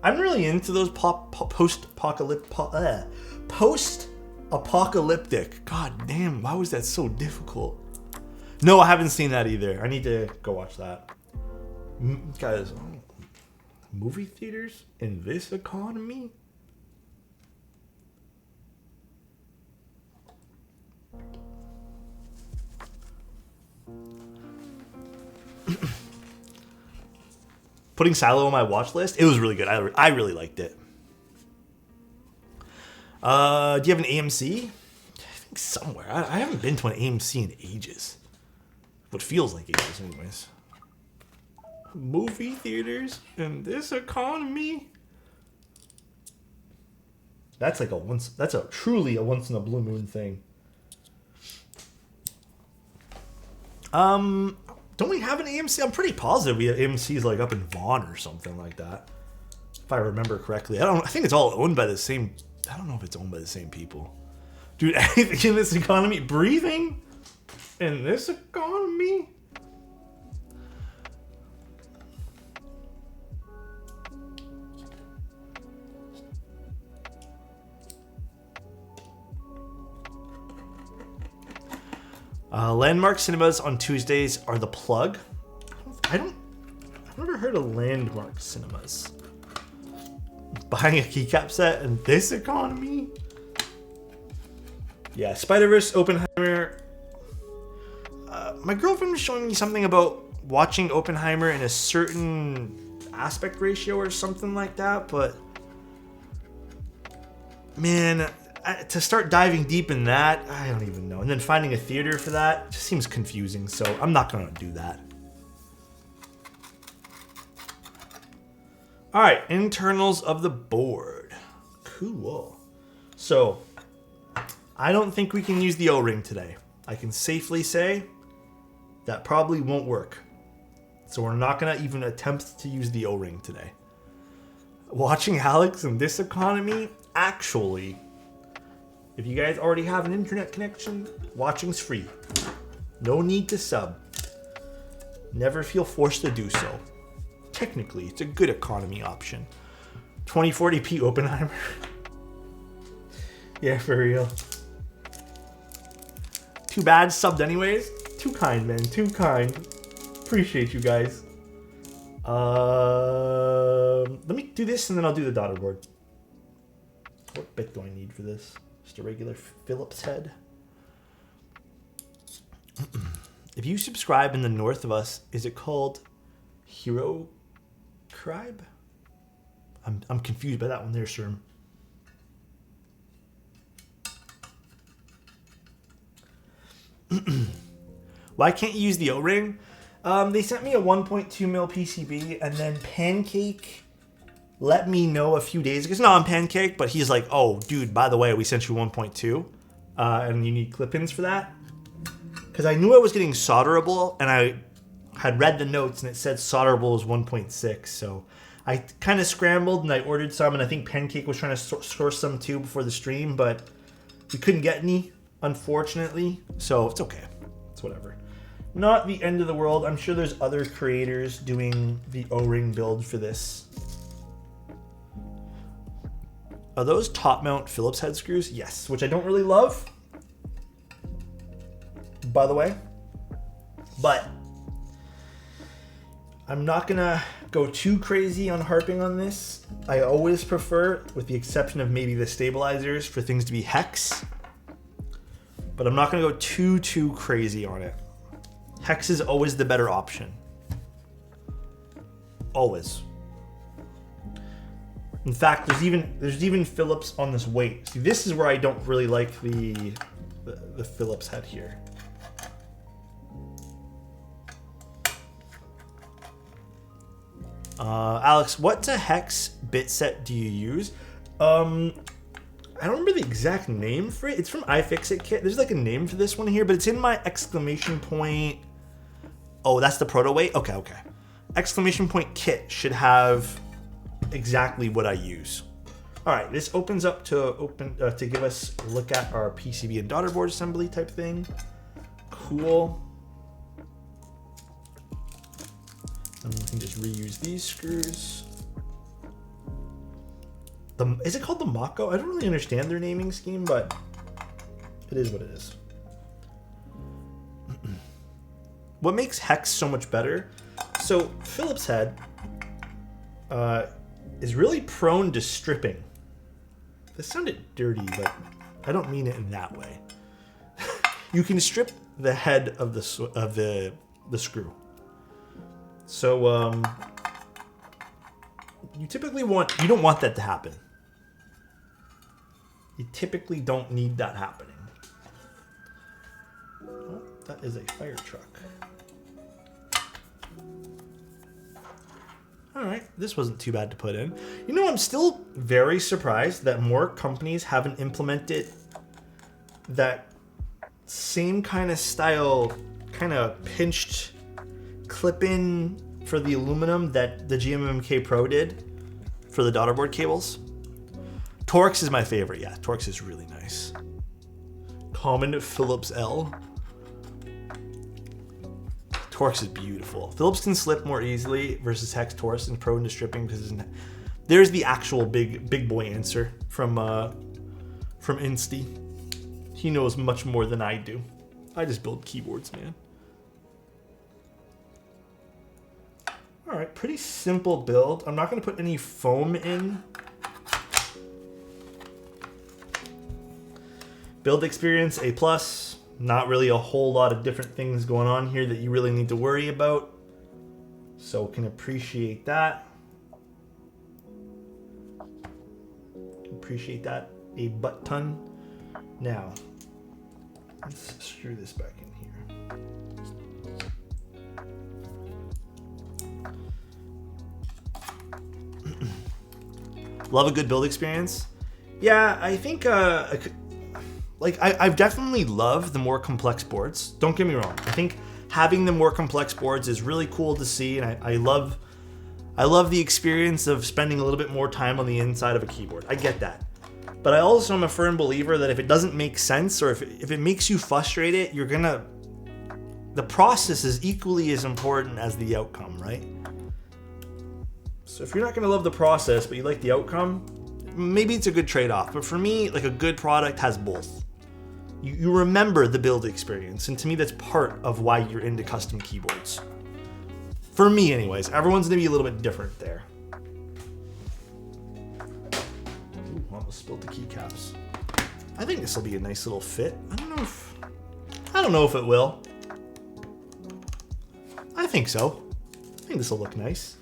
I'm really into those post-apocalyptic. God damn, why was that so difficult? No, I haven't seen that either. I need to go watch that. Guys, movie theaters in this economy? Putting Silo on my watch list, it was really good. I really liked it. Do you have an AMC? I think somewhere. I haven't been to an AMC in ages. What feels like ages, anyways. Movie theaters in this economy? That's like truly a once in a blue moon thing. Don't we have an AMC? I'm pretty positive we have AMCs like up in Vaughan or something like that. If I remember correctly. I think it's all owned by the same. I don't know if it's owned by the same people. Dude, anything in this economy? Breathing? In this economy? Landmark cinemas on Tuesdays are the plug. I've never heard of Landmark cinemas. Buying a keycap set in this economy? Yeah, Spider-Verse, Oppenheimer. My girlfriend was showing me something about watching Oppenheimer in a certain aspect ratio or something like that, but man, to start diving deep in that, I don't even know. And then finding a theater for that just seems confusing, so I'm not going to do that. All right, internals of the board. Cool. So, I don't think we can use the O-ring today. I can safely say that probably won't work. So we're not going to even attempt to use the O-ring today. Watching Alex in this economy, actually, if you guys already have an internet connection, watching's free. No need to sub. Never feel forced to do so. Technically, it's a good economy option. 2040p Oppenheimer. Yeah, for real. Too bad, subbed anyways. Too kind, man. Too kind. Appreciate you guys. Let me do this and then I'll do the daughter board. What bit do I need for this? Just a regular Phillips head. If you subscribe in the north of us, is it called Hero Cribe? I'm confused by that one there, sir. Why can't you use the O-ring? They sent me a 1.2 mil PCB, and then Pancake let me know a few days ago. It's not on Pancake, but he's like, oh, dude, by the way, we sent you 1.2, and you need clip-ins for that. Because I knew I was getting solderable, and I had read the notes, and it said solderable was 1.6, so I kind of scrambled, and I ordered some, and I think Pancake was trying to source some too before the stream, but we couldn't get any, unfortunately, so it's okay. It's whatever. Not the end of the world. I'm sure there's other creators doing the O-ring build for this. Are those top mount Phillips head screws? Yes, which I don't really love, by the way. But I'm not gonna go too crazy on harping on this. I always prefer, with the exception of maybe the stabilizers, for things to be hex. But I'm not gonna go too crazy on it. Hex is always the better option. Always. In fact, there's even Phillips on this weight. See, this is where I don't really like the Phillips head here. Alex, what hex bit set do you use? I don't remember the exact name for it. It's from iFixit Kit. There's like a name for this one here, but it's in my exclamation point. Oh, that's the proto weight? Okay. Exclamation point kit should have exactly what I use. All right, this opens up to give us a look at our PCB and daughter board assembly type thing. Cool. And we can just reuse these screws. Is it called the Mako? I don't really understand their naming scheme, but it is what it is. What makes hex so much better? So Phillips head is really prone to stripping. This sounded dirty, but I don't mean it in that way. You can strip the head of the screw. So you don't want that to happen. You typically don't need that happening. Oh, that is a fire truck. All right, this wasn't too bad to put in. You know, I'm still very surprised that more companies haven't implemented that same kind of style, kind of pinched clip-in for the aluminum that the GMMK Pro did for the daughterboard cables. Torx is my favorite. Yeah, Torx is really nice. Common Phillips L. Torx is beautiful. Phillips can slip more easily versus hex. Torx and prone to stripping because there's the actual big boy answer from Insty. He knows much more than I do. I just build keyboards, man. All right, pretty simple build. I'm not going to put any foam in. Build experience, A+. Not really a whole lot of different things going on here that you really need to worry about. So can appreciate that. Appreciate that a butt ton. Now, let's screw this back in here. Love a good build experience. Yeah, I think I've definitely loved the more complex boards. Don't get me wrong. I think having the more complex boards is really cool to see, and I love the experience of spending a little bit more time on the inside of a keyboard. I get that. But I also am a firm believer that if it doesn't make sense or if it makes you frustrated, the process is equally as important as the outcome, right? So if you're not gonna love the process, but you like the outcome, maybe it's a good trade-off. But for me, like a good product has both. You remember the build experience, and to me that's part of why you're into custom keyboards. For me anyways, everyone's gonna be a little bit different there. Ooh, almost spilled the keycaps. I think this will be a nice little fit. I don't know if it will. I think so. I think this will look nice.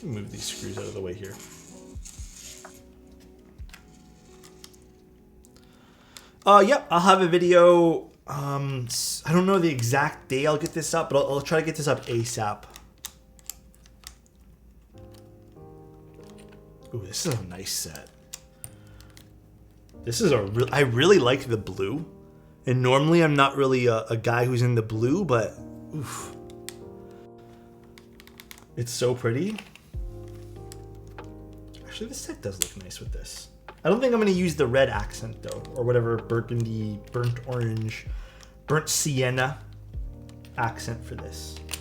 Move these screws out of the way here. Yep, I'll have a video. I don't know the exact day I'll get this up, but I'll try to get this up ASAP. Ooh, this is a nice set. This is I really like the blue. And normally I'm not really a guy who's in the blue, but oof. It's so pretty. Actually, this set does look nice with this. I don't think I'm going to use the red accent though, or whatever burgundy, burnt orange, burnt sienna accent for this. I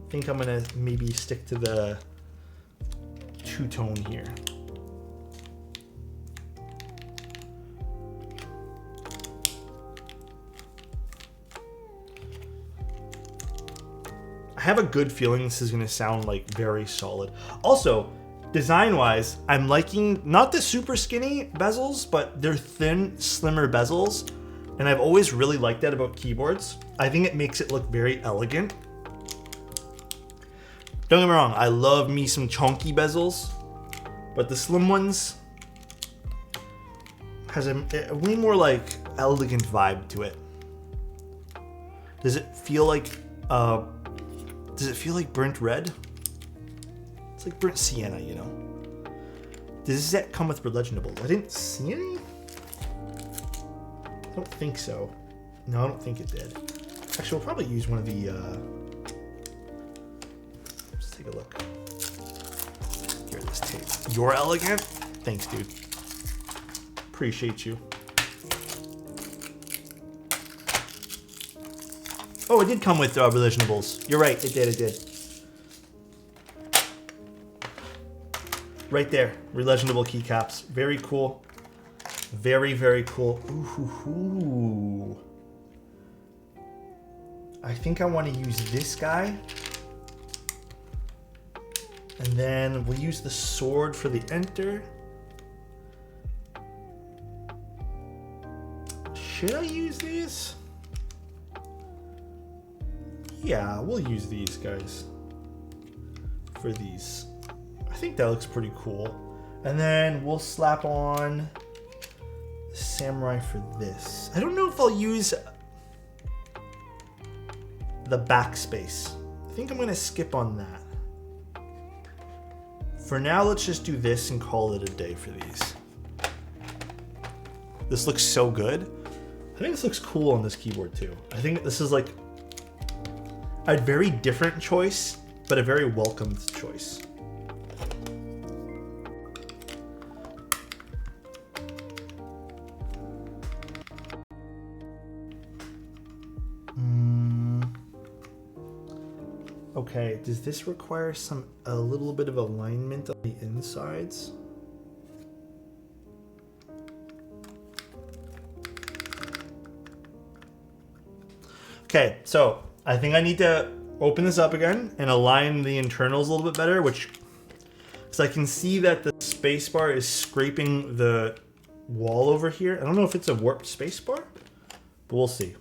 think I'm going to maybe stick to the two-tone here. I have a good feeling this is going to sound like very solid. Also, design-wise, I'm liking not the super skinny bezels, but they're thin, slimmer bezels. And I've always really liked that about keyboards. I think it makes it look very elegant. Don't get me wrong, I love me some chunky bezels, but the slim ones has a way more like elegant vibe to it. Does it feel like burnt red? It's like burnt sienna, you know. Does this set come with legendables? I didn't see any. I don't think so. No, I don't think it did. Actually, we'll probably use one of the. Let's take a look. Here, this tape. You're elegant. Thanks, dude. Appreciate you. Oh, it did come with relationables. You're right, it did, it did. Right there, relationable keycaps. Very cool. Very, very cool. Ooh. I think I want to use this guy. And then we'll use the sword for the enter. Should I use these? Yeah, we'll use these guys for these. I think that looks pretty cool. And then we'll slap on the samurai for this. I don't know if I'll use the backspace. I think I'm gonna skip on that. For now, let's just do this and call it a day for these. This looks so good. I think this looks cool on this keyboard too. I think this is like a very different choice, but a very welcomed choice. Okay, does this require a little bit of alignment on the insides? Okay, so I think I need to open this up again and align the internals a little bit better, because I can see that the spacebar is scraping the wall over here. I don't know if it's a warped spacebar, but we'll see.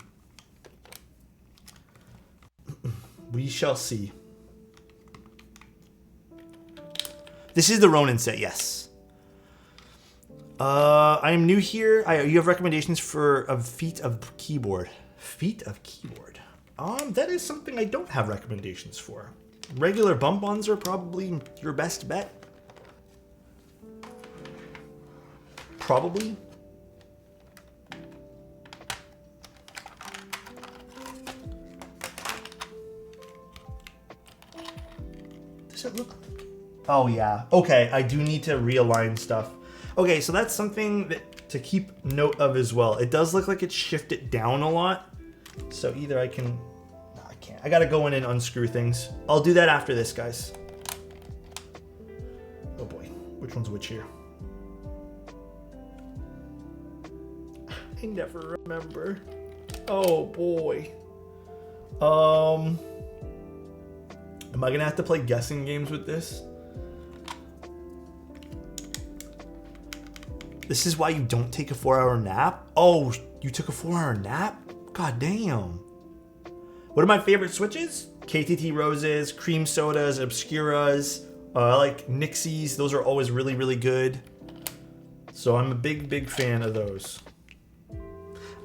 We shall see. This is the Ronin set, yes. I am new here. You have recommendations for a feat of keyboard. Feat of keyboard. That is something I don't have recommendations for. Regular bump-ons are probably your best bet. Probably. Does it look? Oh yeah. Okay, I do need to realign stuff. Okay, so that's something to keep note of as well. It does look like it's shifted down a lot. So either I can... No, I can't. I gotta go in and unscrew things. I'll do that after this, guys. Oh boy. Which one's which here? I never remember. Oh boy. Am I gonna have to play guessing games with this? This is why you don't take a 4-hour nap? Oh, you took a 4-hour nap? God damn. What are my favorite switches? KTT Roses, Cream Sodas, Obscuras. I like Nixies. Those are always really, really good. So I'm a big, big fan of those.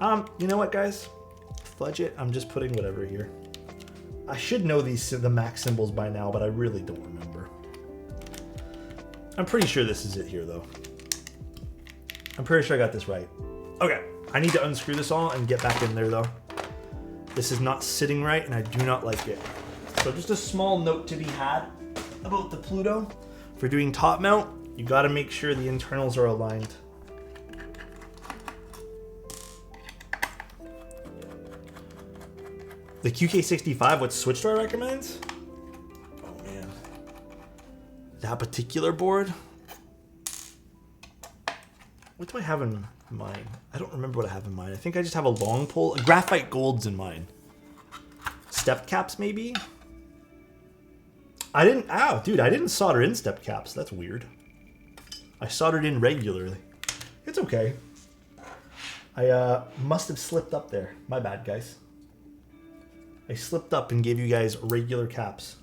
You know what, guys? Fudge it. I'm just putting whatever here. I should know the Mac symbols by now, but I really don't remember. I'm pretty sure this is it here, though. I'm pretty sure I got this right. Okay, I need to unscrew this all and get back in there, though. This is not sitting right, and I do not like it. So just a small note to be had about the Pluto. For doing top mount, you gotta make sure the internals are aligned. The QK65, what switch do I recommend? Oh man. That particular board? What do I have in mind? I don't remember what I have in mind. I think I just have a long pole. Graphite gold's in mind. Step caps, maybe? I didn't solder in step caps. That's weird. I soldered in regularly. It's okay. I must have slipped up there. My bad, guys. I slipped up and gave you guys regular caps.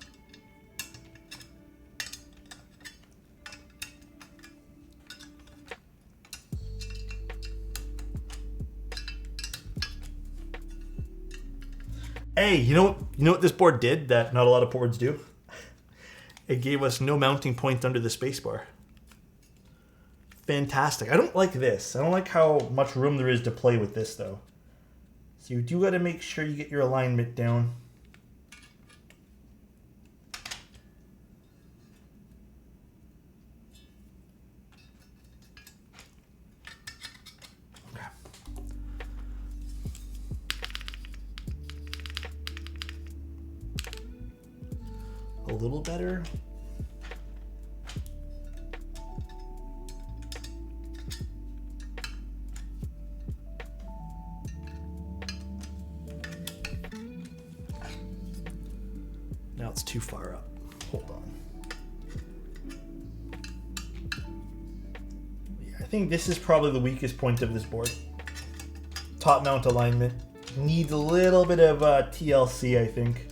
Hey, you know what this board did that not a lot of boards do? It gave us no mounting point under the spacebar. Fantastic. I don't like this. I don't like how much room there is to play with this, though. So you do got to make sure you get your alignment down. a little better. Now it's too far up. Hold on. Yeah, I think this is probably the weakest point of this board. Top mount alignment. Needs a little bit of TLC, I think.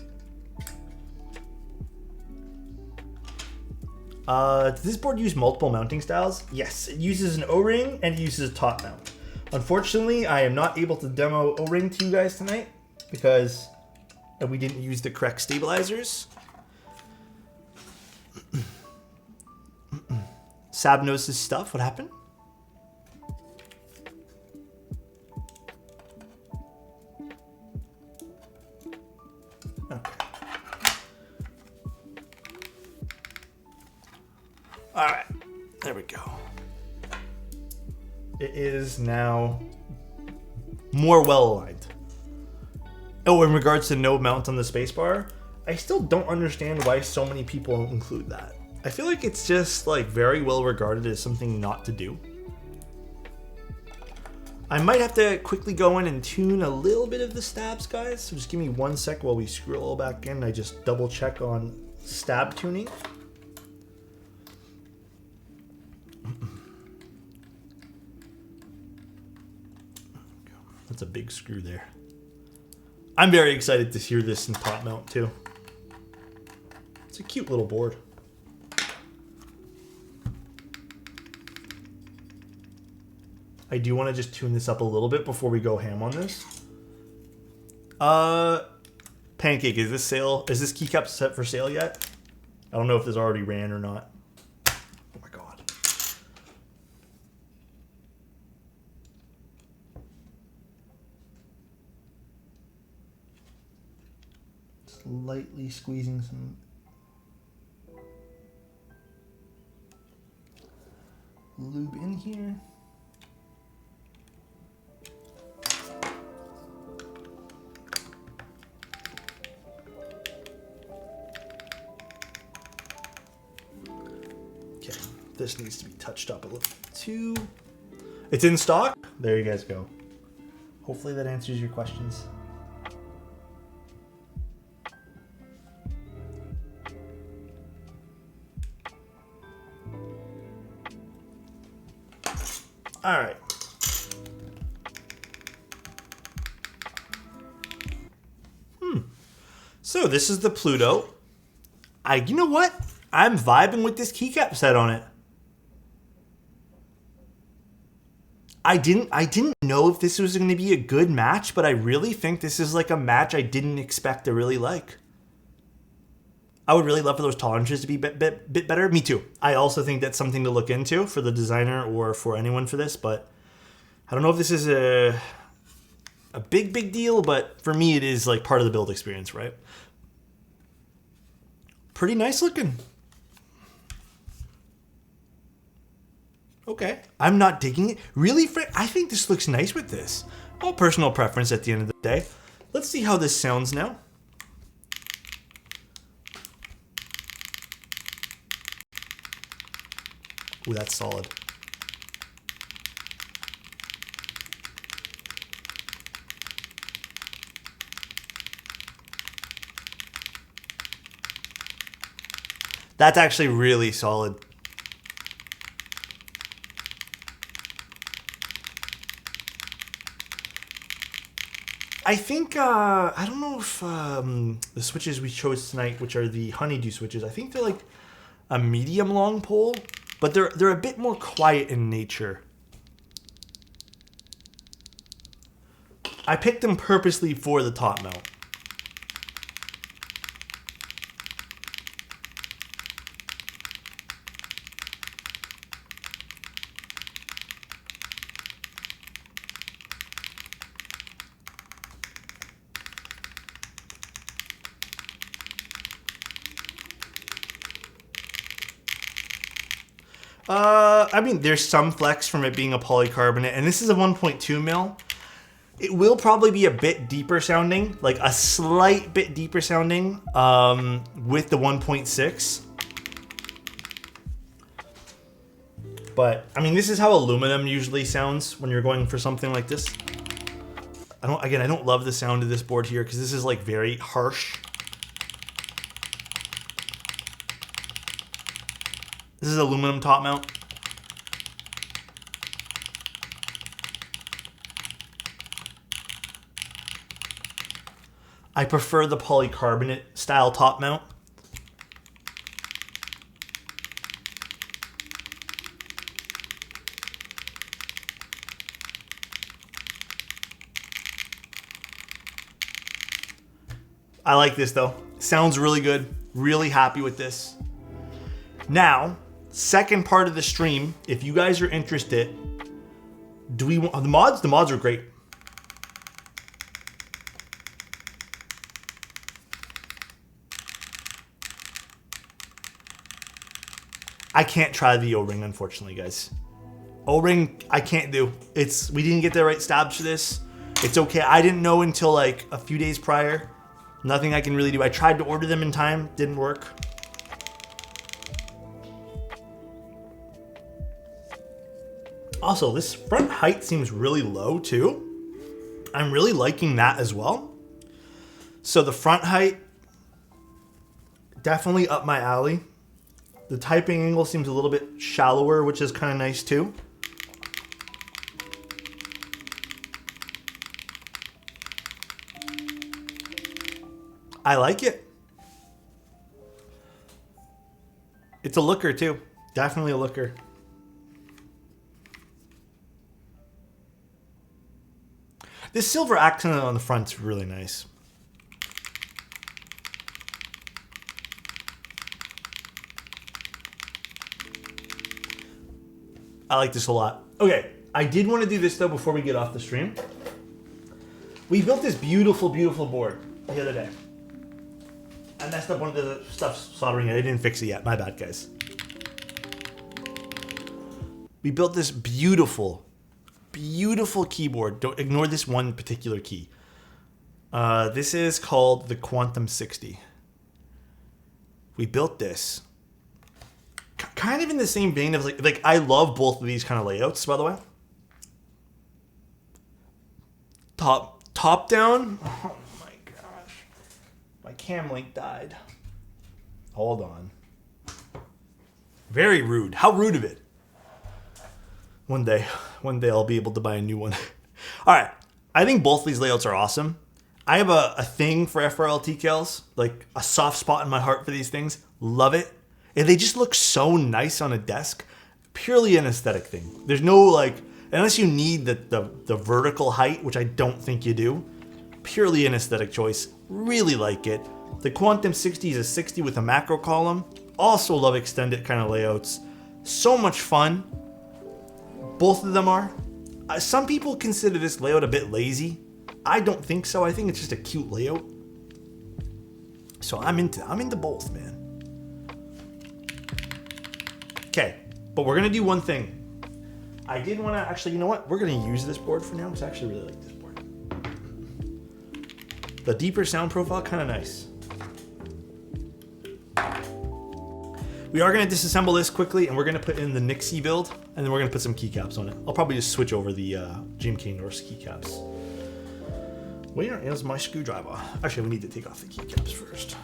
Does this board use multiple mounting styles? Yes, it uses an O-ring and it uses a top mount. Unfortunately, I am not able to demo O-ring to you guys tonight because we didn't use the correct stabilizers. Sabnos' stuff, what happened? Okay. All right, there we go. It is now more well aligned. Oh, in regards to no mount on the spacebar, I still don't understand why so many people include that. I feel like it's just like very well regarded as something not to do. I might have to quickly go in and tune a little bit of the stabs, guys. So just give me 1 sec while we scroll back in. I just double check on stab tuning. That's a big screw there. I'm very excited to hear this in top mount too. It's a cute little board. I do want to just tune this up a little bit before we go ham on this. Pancake, is this keycap set for sale yet? I don't know if this already ran or not. Oh my god. Lightly squeezing some lube in here. Okay, this needs to be touched up a little too. It's in stock. There you guys go. Hopefully that answers your questions. All right. So this is the Pluto. You know what? I'm vibing with this keycap set on it. I didn't know if this was going to be a good match, but I really think this is like a match I didn't expect to really like. I would really love for those tolerances to be a bit better. Me too. I also think that's something to look into for the designer or for anyone for this, but I don't know if this is a big deal, but for me it is like part of the build experience, right? Pretty nice looking. Okay. I'm not digging it. Really, I think this looks nice with this. All personal preference at the end of the day. Let's see how this sounds now. Ooh, that's solid. That's actually really solid. I think, I don't know if the switches we chose tonight, which are the honeydew switches, I think they're like a medium long pole, but they're a bit more quiet in nature. I picked them purposely for the top mount. I mean, there's some flex from it being a polycarbonate, and this is a 1.2 mil. It will probably be a bit deeper sounding, like a slight bit deeper sounding with the 1.6. But I mean, this is how aluminum usually sounds when you're going for something like this. I don't love the sound of this board here because this is like very harsh. This is aluminum top mount. I prefer the polycarbonate style top mount. I like this though. Sounds really good. Really happy with this. Now, second part of the stream, if you guys are interested, do we want the mods? The mods are great. I can't try the O-ring, unfortunately, guys. O-ring, I can't do. We didn't get the right stabs for this. It's okay. I didn't know until like a few days prior. Nothing I can really do. I tried to order them in time, didn't work. Also, this front height seems really low too. I'm really liking that as well. So the front height, definitely up my alley. The typing angle seems a little bit shallower, which is kind of nice too. I like it. It's a looker too. Definitely a looker. This silver accent on the front's really nice. I like this a lot. Okay, I did want to do this though before we get off the stream. We built this beautiful, beautiful board the other day. I messed up one of the stuff soldering it. I didn't fix it yet. My bad, guys. We built this beautiful, beautiful keyboard. Don't ignore this one particular key. This is called the Quantum 60. We built this kind of in the same vein of like I love both of these kind of layouts, by the way. Top down. Oh my gosh. My cam link died. Hold on. Very rude. How rude of it. One day I'll be able to buy a new one. All right. I think both these layouts are awesome. I have a thing for FRL TCals, like a soft spot in my heart for these things. Love it. And they just look so nice on a desk. Purely an aesthetic thing. There's no like, unless you need the vertical height, which I don't think you do. Purely an aesthetic choice. Really like it. The Quantum 60 is a 60 with a macro column. Also love extended kind of layouts. So much fun. Both of them are. Some people consider this layout a bit lazy. I don't think so. I think it's just a cute layout. So I'm into both, man. Okay, but we're gonna do one thing. I did want to actually, you know what? We're gonna use this board for now because I actually really like this board. The deeper sound profile, kind of nice. We are gonna disassemble this quickly, and we're gonna put in the Nixie build, and then we're gonna put some keycaps on it. I'll probably just switch over the GMK Norse keycaps. Where is my screwdriver? Actually, we need to take off the keycaps first.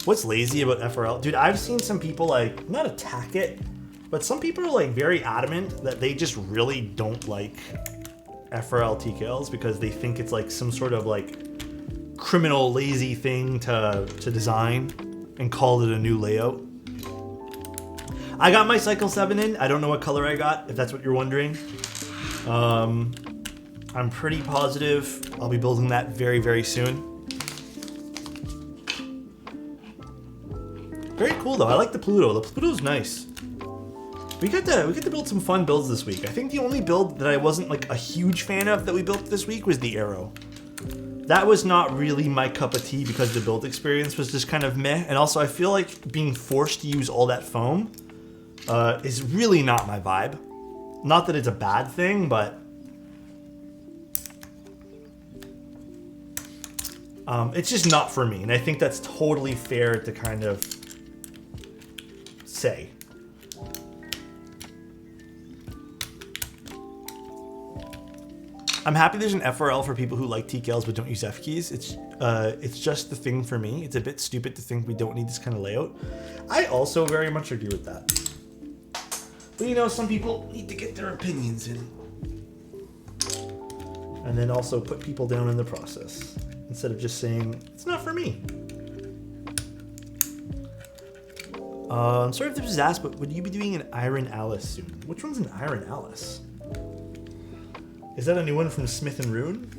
What's lazy about FRL? Dude, I've seen some people like, not attack it, but some people are like very adamant that they just really don't like FRL TKLs because they think it's like some sort of like criminal lazy thing to design and call it a new layout. I got my Cycle 7 in. I don't know what color I got, if that's what you're wondering. I'm pretty positive I'll be building that very, very soon. Very cool though. I like the Pluto. The Pluto's nice. We get to build some fun builds this week. I think the only build that I wasn't like a huge fan of that we built this week was the Arrow. That was not really my cup of tea because the build experience was just kind of meh. And also I feel like being forced to use all that foam is really not my vibe. Not that it's a bad thing, but It's just not for me, and I think that's totally fair to kind of say. I'm happy there's an FRL for people who like TKLs but don't use F keys. It's just the thing for me. It's a bit stupid to think we don't need this kind of layout. I also very much agree with that. But you know, some people need to get their opinions in. And then also put people down in the process. Instead of just saying, it's not for me. I'm sorry if this was asked, but would you be doing an Iron Alice soon? Which one's an Iron Alice? Is that a new one from Smith and Rune?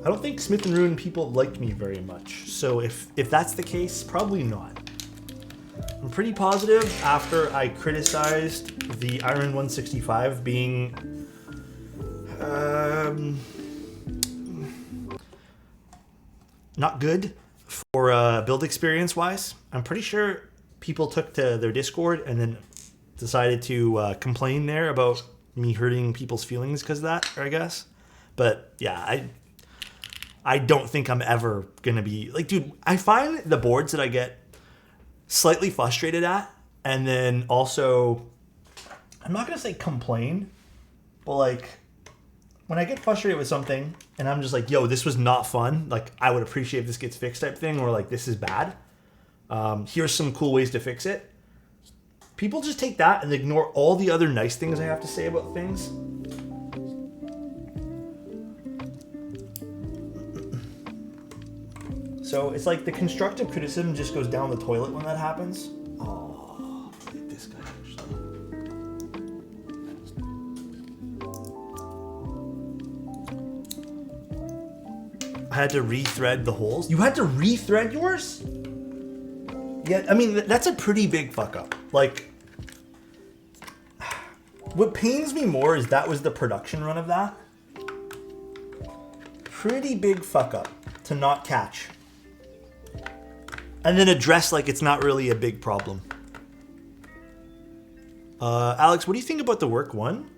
I don't think Smith and Rune people like me very much. So if that's the case, probably not. I'm pretty positive after I criticized the Iron 165 being not good for build experience wise. I'm pretty sure people took to their Discord and then decided to complain there about me hurting people's feelings because of that, I guess. But yeah, I don't think I'm ever gonna be like, dude, I find the boards that I get slightly frustrated at, and then also, I'm not gonna say complain, but like, when I get frustrated with something and I'm just like, yo, this was not fun, like, I would appreciate if this gets fixed type thing, or like, this is bad. Here's some cool ways to fix it. People just take that and ignore all the other nice things I have to say about things. So it's like the constructive criticism just goes down the toilet when that happens. Oh, look at this guy actually. I had to rethread the holes. You had to rethread yours? Yeah, I mean, that's a pretty big fuck up. Like, what pains me more is that was the production run of that. Pretty big fuck up to not catch. And then address like it's not really a big problem. Alex, what do you think about the work one?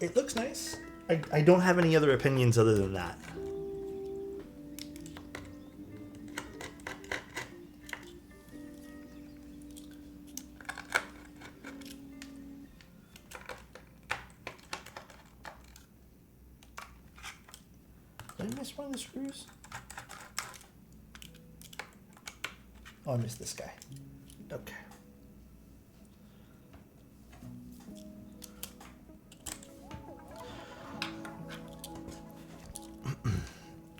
It looks nice. I don't have any other opinions other than that. Did I miss one of the screws? Oh, I missed this guy. Okay.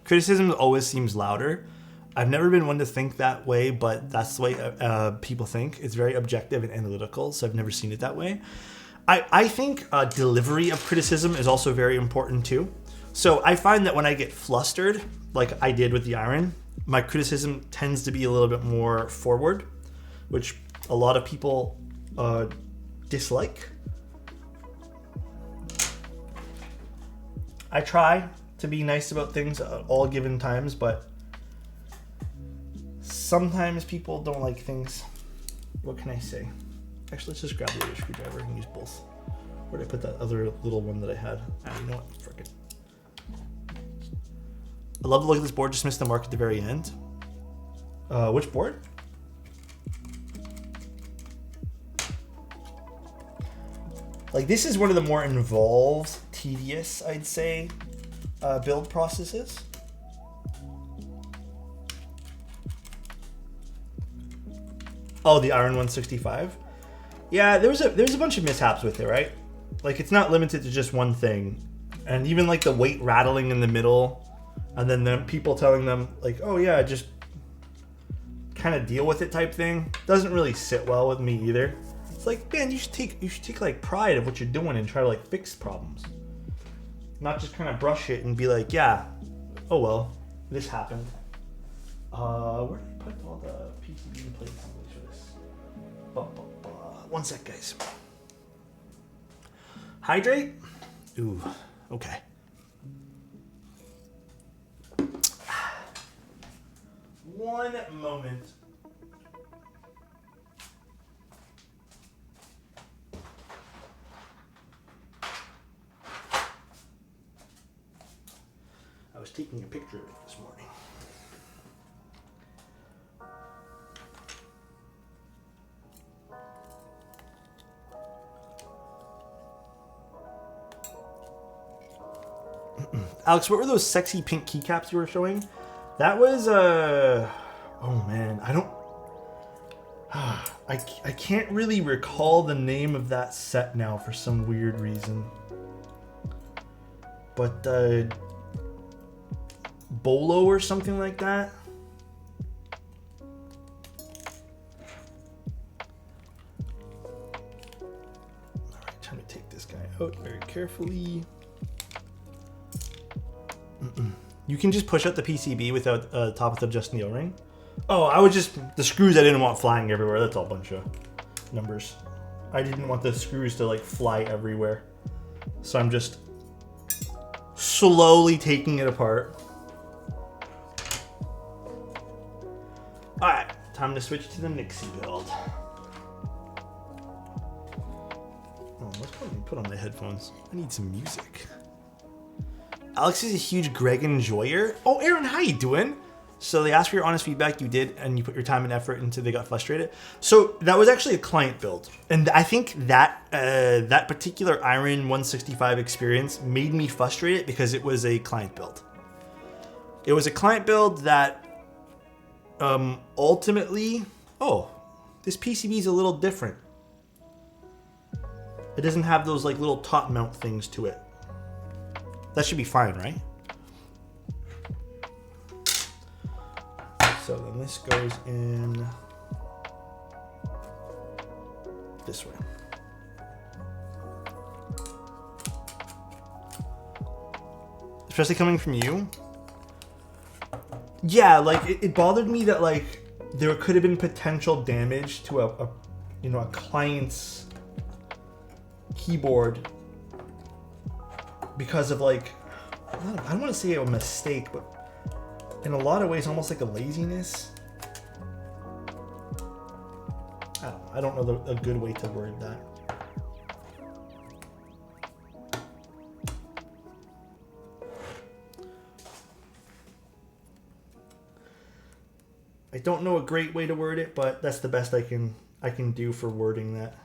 Criticism always seems louder. I've never been one to think that way, but that's the way people think. It's very objective and analytical, so I've never seen it that way. I think delivery of criticism is also very important too. So I find that when I get flustered, like I did with the iron, my criticism tends to be a little bit more forward, which a lot of people dislike. I try to be nice about things at all given times, but sometimes people don't like things. What can I say? Actually, let's just grab the other screwdriver and use both. Where did I put that other little one that I had? You know what? Frick it. I love the look of this board, just missed the mark at the very end. Which board? Like, this is one of the more involved, tedious, I'd say, build processes. Oh, the Iron 165? Yeah, there's a bunch of mishaps with it, right? Like, it's not limited to just one thing. And even like the weight rattling in the middle, and then the people telling them like, oh yeah, just kind of deal with it type thing, doesn't really sit well with me either. It's like, man, you should take like pride of what you're doing and try to like fix problems. Not just kind of brush it and be like, yeah, oh well, this happened. Where did I put all the PCB plate assemblies for this? One sec, guys. Hydrate? Ooh, okay. One moment. I was taking a picture of it this morning. Alex, what were those sexy pink keycaps you were showing? That was, oh man, I don't, I can't really recall the name of that set now for some weird reason. But, Bolo or something like that? Alright, time to take this guy out very carefully. You can just push out the PCB without top of the adjusting the O-ring. Oh, I was just, the screws I didn't want flying everywhere. That's all a bunch of numbers. I didn't want the screws to like fly everywhere. So I'm just slowly taking it apart. Alright, time to switch to the Nixie build. Oh, let's put on my headphones. I need some music. Alex is a huge Greg enjoyer. Oh, Aaron, how you doing? So they asked for your honest feedback. You did, and you put your time and effort into. They got frustrated. So that was actually a client build, and I think that that particular Iron 165 experience made me frustrated because it was a client build. It was a client build that ultimately, oh, this PCB is a little different. It doesn't have those like little top mount things to it. That should be fine, right? So then this goes in this way. Especially coming from you. Yeah, like it bothered me that like there could have been potential damage to a client's keyboard because of like, I don't want to say a mistake, but in a lot of ways almost like a laziness. I don't know a good way to word that. I don't know a great way to word it, but that's the best I can do for wording that.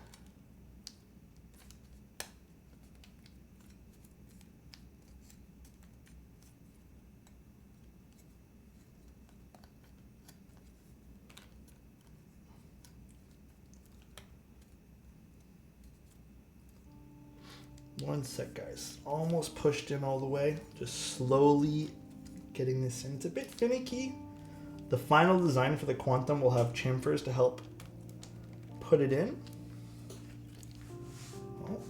One sec, guys. Almost pushed in all the way. Just slowly getting this in. It's a bit finicky. The final design for the Quantum will have chamfers to help put it in. Oh.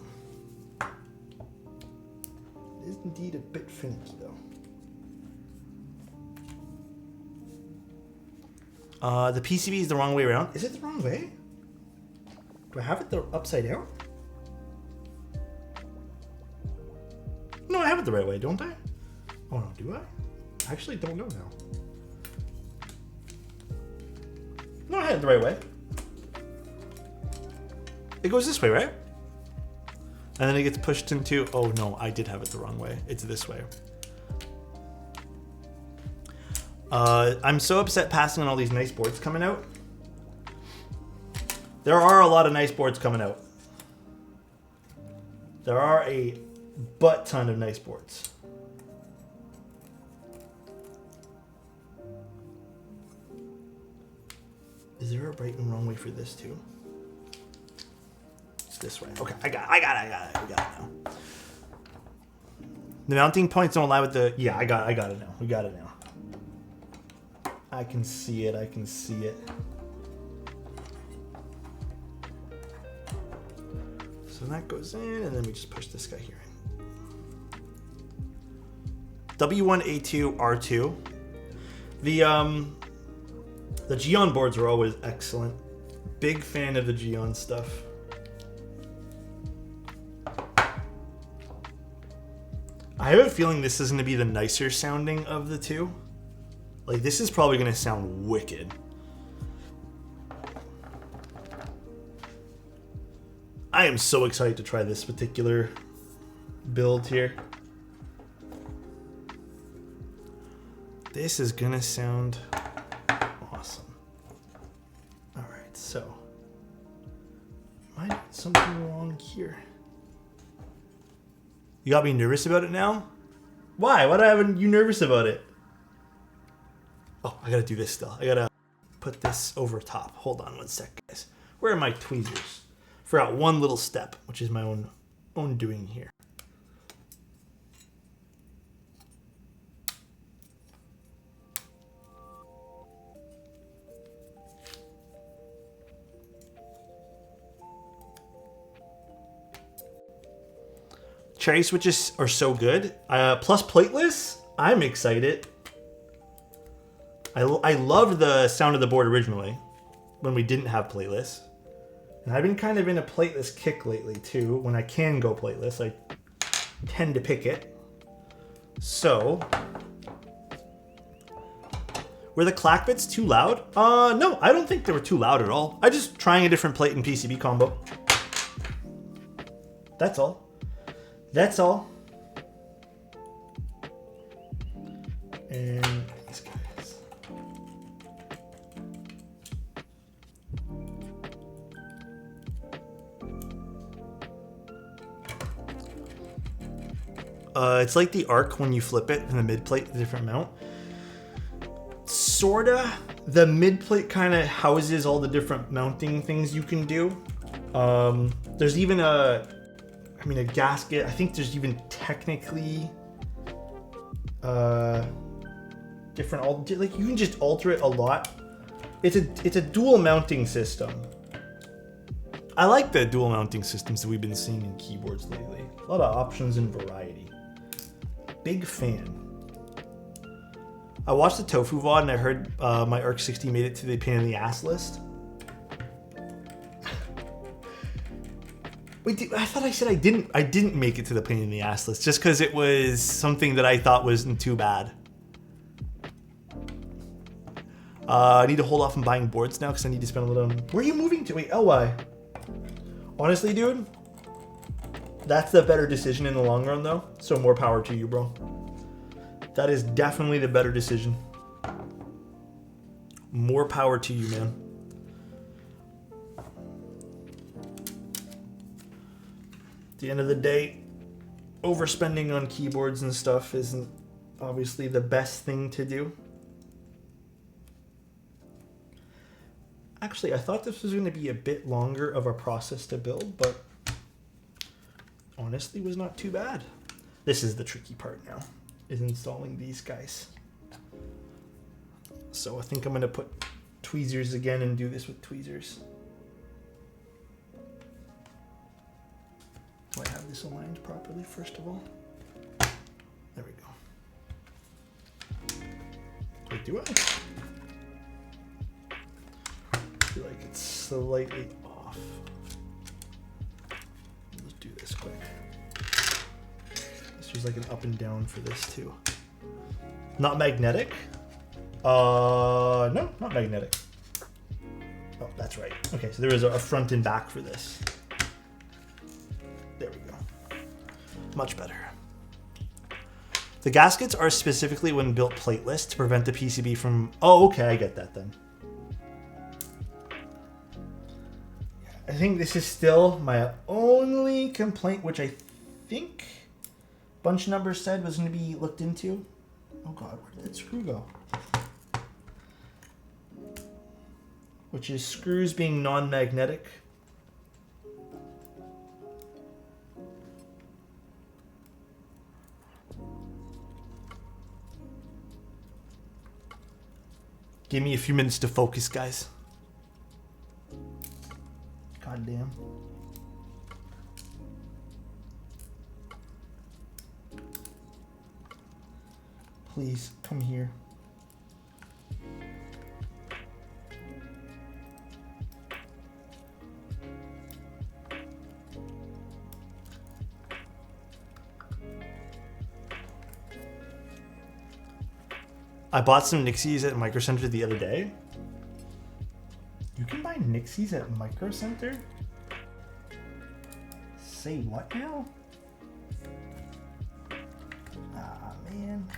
It is indeed a bit finicky, though. The PCB is the wrong way around. Is it the wrong way? Do I have it the upside down? No, I have it the right way, don't I? Oh no, do I? I actually don't know now. No, I had it the right way. It goes this way, right? And then it gets pushed into, oh no, I did have it the wrong way. It's this way. I'm so upset passing on all these nice boards coming out. There are a lot of nice boards coming out. There are a butt ton of nice boards. Is there a right and wrong way for this too? It's this way. Okay, I got it. We got it now. The mounting points don't lie with the. Yeah, I got it now. We got it now. I can see it. So that goes in, and then we just push this guy here in. W1A2 R2. The Geon boards are always excellent. Big fan of the Geon stuff. I have a feeling this is going to be the nicer sounding of the two. Like, this is probably going to sound wicked. I am so excited to try this particular build here. This is going to sound awesome. All right, so might be something wrong here. You got me nervous about it now? Why? Why are you nervous about it? Oh, I gotta do this still. I gotta put this over top. Hold on one sec, guys. Where are my tweezers? Forgot one little step, which is my own doing here. Cherry switches are so good. Plus plateless, I'm excited. I loved the sound of the board originally when we didn't have plateless. And I've been kind of in a plateless kick lately too. When I can go plateless, I tend to pick it. So, were the clack bits too loud? No, I don't think they were too loud at all. I just trying a different plate and PCB combo. That's all. That's all. And these guys. It's like the arc when you flip it in the mid plate, the different mount. Sorta. The mid plate kind of houses all the different mounting things you can do. There's even a gasket. I think there's even technically different, like you can just alter it a lot. It's a dual mounting system. I like the dual mounting systems that we've been seeing in keyboards lately. A lot of options and variety. Big fan. I watched the Tofu VOD and I heard my ARC 60 made it to the pain in the ass list. Wait, I thought I said I didn't make it to the pain in the ass list just because it was something that I thought wasn't too bad. I need to hold off on buying boards now because I need to spend a little on... Where are you moving to? Wait, LY. Honestly, dude, that's the better decision in the long run though. So more power to you, bro. That is definitely the better decision. More power to you, man. At the end of the day, overspending on keyboards and stuff isn't obviously the best thing to do. Actually, I thought this was going to be a bit longer of a process to build, but honestly was not too bad. This is the tricky part now, is installing these guys. So I think I'm going to put tweezers again and do this with tweezers. Do I have this aligned properly, first of all? There we go. Wait, do I? I feel like it's slightly off. Let's do this quick. Let's use like an up and down for this too. Not magnetic? No, not magnetic. Oh, that's right. Okay, so there is a front and back for this. There we go. Much better. The gaskets are specifically when built plateless to prevent the PCB from... Oh, okay, I get that then. I think this is still my only complaint, which I think bunch number said was going to be looked into. Oh god, where did that screw go? Which is screws being non-magnetic. Give me a few minutes to focus, guys. God damn. Please, come here. I bought some Nixies at Micro Center the other day. You can buy Nixies at Micro Center? Say what now? Ah, man.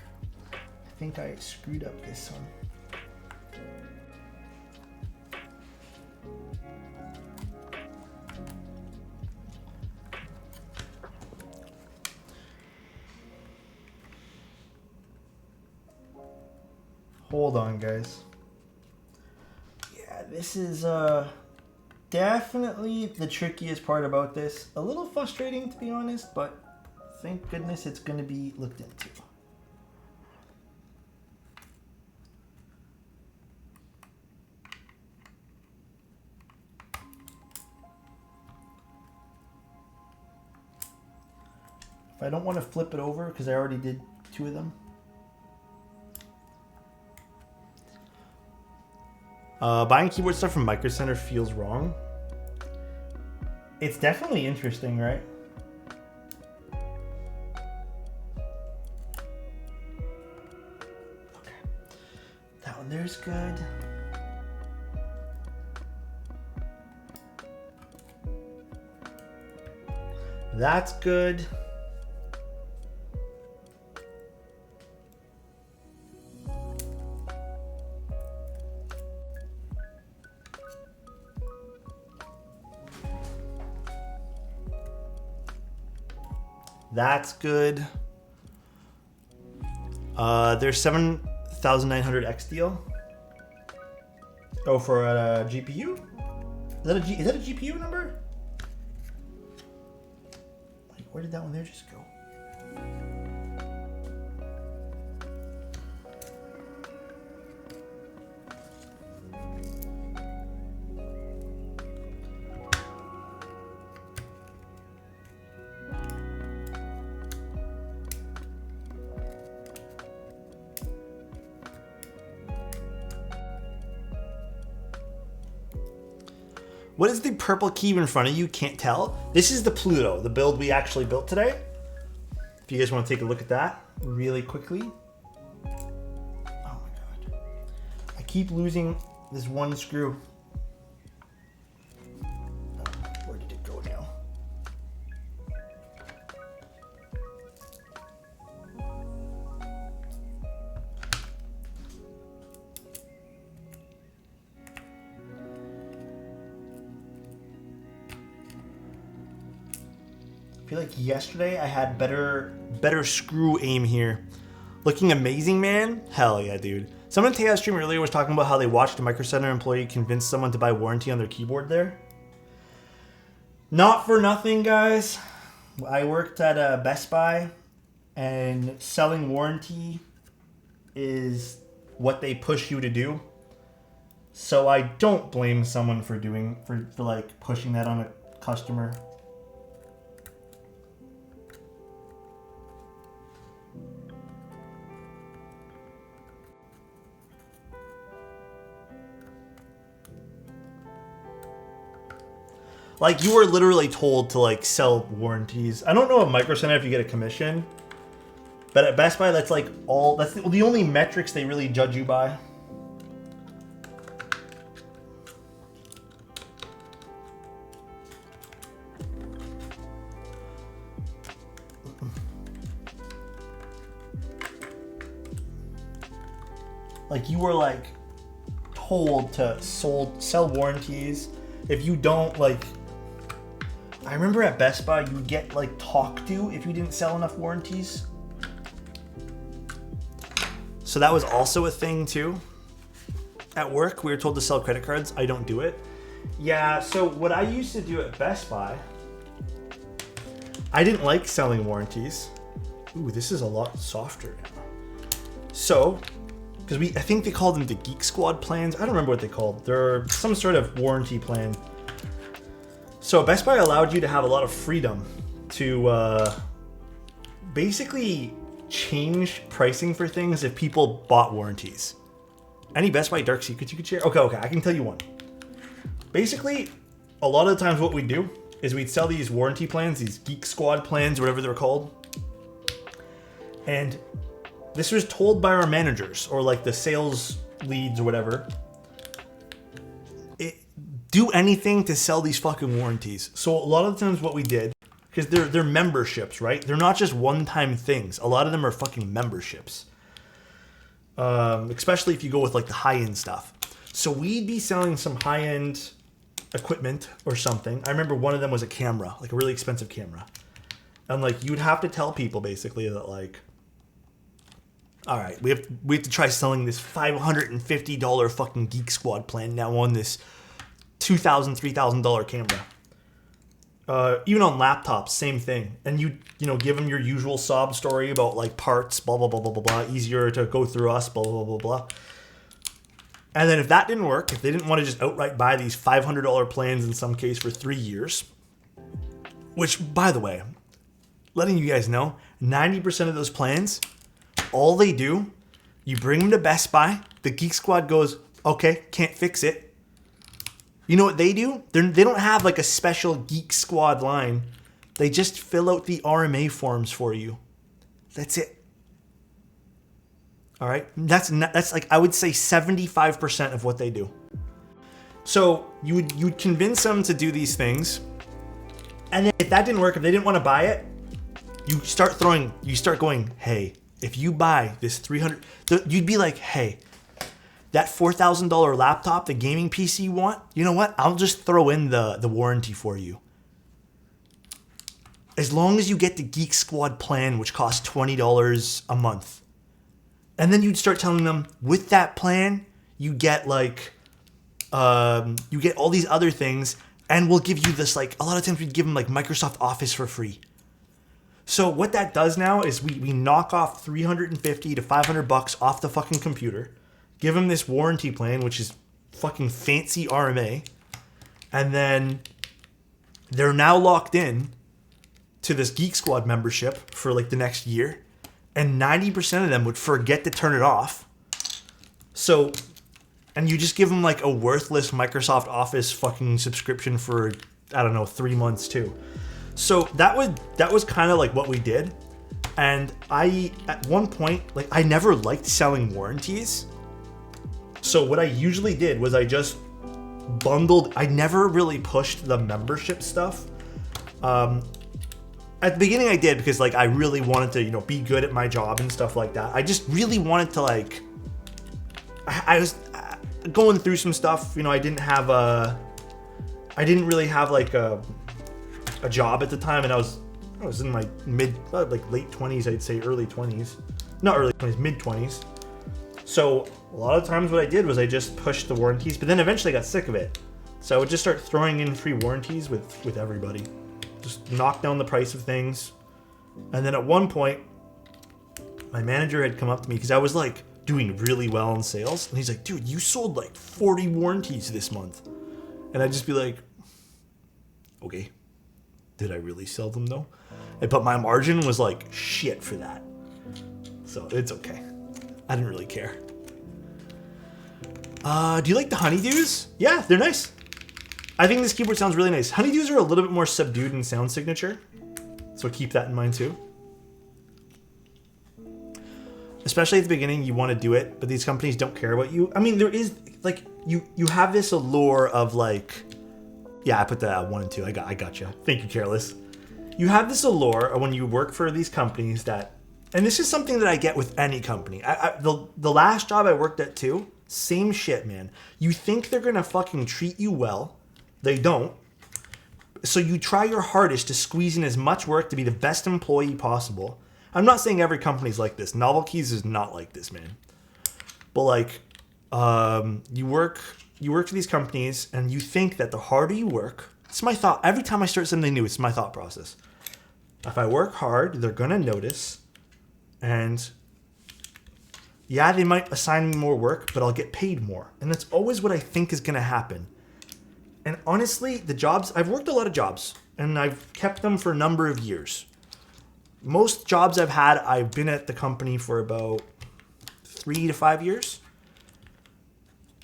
I think I screwed up this one. Hold on, guys. Yeah, this is definitely the trickiest part about this. A little frustrating, to be honest, but thank goodness it's going to be looked into. If I don't want to flip it over, because I already did 2 of them. Buying keyboard stuff from Micro Center feels wrong. It's definitely interesting, right? Okay. That one there's good. That's good. That's good. There's 7,900X deal. Oh, for a GPU? Is that a GPU number? Like, where did that one there just go? What is the purple key in front of you? Can't tell. This is the Pluto, the build we actually built today. If you guys want to take a look at that really quickly. Oh my God. I keep losing this one screw. Where did it go now? I feel like yesterday I had better screw aim here. Looking amazing, man. Hell yeah, dude. Someone in Taya's stream earlier was talking about how they watched a Micro Center employee convince someone to buy warranty on their keyboard there. Not for nothing, guys. I worked at a Best Buy, and selling warranty is what they push you to do. So I don't blame someone for like pushing that on a customer. Like, you were literally told to, like, sell warranties. I don't know at Micro Center if you get a commission. But at Best Buy, that's, like, that's the only metrics they really judge you by. Like, you were, like, told to sell warranties. If you don't, like... I remember at Best Buy, you would get, like, talked to if you didn't sell enough warranties. So that was also a thing, too. At work, we were told to sell credit cards. I don't do it. Yeah, so what I used to do at Best Buy, I didn't like selling warranties. Ooh, this is a lot softer now. So, because I think they called them the Geek Squad plans. I don't remember what they called. They're some sort of warranty plan. So Best Buy allowed you to have a lot of freedom to basically change pricing for things if people bought warranties. Any Best Buy dark secrets you could share? Okay, I can tell you one. Basically, a lot of the times what we'd do is we'd sell these warranty plans, these Geek Squad plans, whatever they're called. And this was told by our managers or like the sales leads or whatever. Do anything to sell these fucking warranties. So a lot of the times what we did, because they're memberships, right? They're not just one-time things. A lot of them are fucking memberships. Especially if you go with like the high-end stuff. So we'd be selling some high-end equipment or something. I remember one of them was a camera, like a really expensive camera. And like you'd have to tell people basically that like, all right, we have to try selling this $550 fucking Geek Squad plan now on this $2,000, $3,000 camera. Even on laptops, same thing. And you give them your usual sob story about like parts, blah, blah, blah, blah, blah, blah, easier to go through us, blah, blah, blah, blah, blah. And then if that didn't work, if they didn't want to just outright buy these $500 plans in some case for 3 years, which, by the way, letting you guys know, 90% of those plans, all they do, you bring them to Best Buy, the Geek Squad goes, okay, can't fix it. You know what they do? They don't have like a special Geek Squad line. They just fill out the RMA forms for you. That's it. All right? That's like, I would say 75% of what they do. So you'd convince them to do these things. And then if that didn't work, if they didn't want to buy it, you start going, hey, if you buy this $300, you'd be like, hey, that $4,000 laptop, the gaming PC you want, you know what? I'll just throw in the warranty for you. As long as you get the Geek Squad plan, which costs $20 a month. And then you'd start telling them, with that plan, you get like, you get all these other things, and we'll give you this, like, a lot of times we'd give them like Microsoft Office for free. So what that does now is we knock off $350 to $500 off the fucking computer. Give them this warranty plan, which is fucking fancy RMA. And then they're now locked in to this Geek Squad membership for like the next year. And 90% of them would forget to turn it off. So, and you just give them like a worthless Microsoft Office fucking subscription for, I don't know, 3 months too. So that was kind of like what we did. And at one point, like, I never liked selling warranties. So what I usually did was I just bundled. I never really pushed the membership stuff. At the beginning I did because like I really wanted to, be good at my job and stuff like that. I just really wanted to like, I was going through some stuff. I didn't really have like a job at the time, and I was in my late 20s, I'd say early 20s. Not early 20s, mid 20s. So a lot of times what I did was I just pushed the warranties, but then eventually I got sick of it. So I would just start throwing in free warranties with everybody. Just knock down the price of things. And then at one point, my manager had come up to me because I was like doing really well in sales. And he's like, dude, you sold like 40 warranties this month. And I'd just be like, okay, did I really sell them though? But my margin was like shit for that. So it's okay. I didn't really care. Do you like the honeydews? Yeah, they're nice. I think this keyboard sounds really nice. Honeydews are a little bit more subdued in sound signature, so keep that in mind too. Especially at the beginning, you want to do it, but these companies don't care about you. I mean, there is like you have this allure of like, yeah, I put that 1 and 2. I got you. Thank you, Careless. You have this allure when you work for these companies that, and this is something that I get with any company. The last job I worked at too, same shit, man. You think they're gonna fucking treat you well. They don't. So you try your hardest to squeeze in as much work to be the best employee possible. I'm not saying every company's like this. Novel Keys is not like this, man. But like, you work for these companies and you think that the harder you work, it's my thought. Every time I start something new, it's my thought process. If I work hard, they're gonna notice. And yeah, they might assign me more work, but I'll get paid more. And that's always what I think is gonna happen. And honestly, I've worked a lot of jobs, and I've kept them for a number of years. Most jobs I've had, I've been at the company for about 3 to 5 years.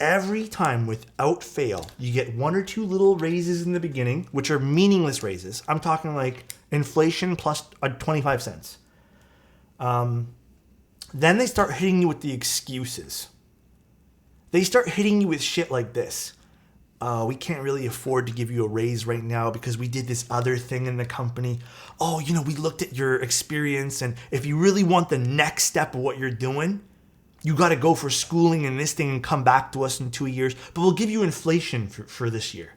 Every time, without fail, you get 1 or 2 little raises in the beginning, which are meaningless raises. I'm talking like inflation plus 25 cents. Then they start hitting you with the excuses. They start hitting you with shit like this. We can't really afford to give you a raise right now because we did this other thing in the company. Oh, we looked at your experience, and if you really want the next step of what you're doing, you got to go for schooling and this thing and come back to us in 2 years, but we'll give you inflation for this year.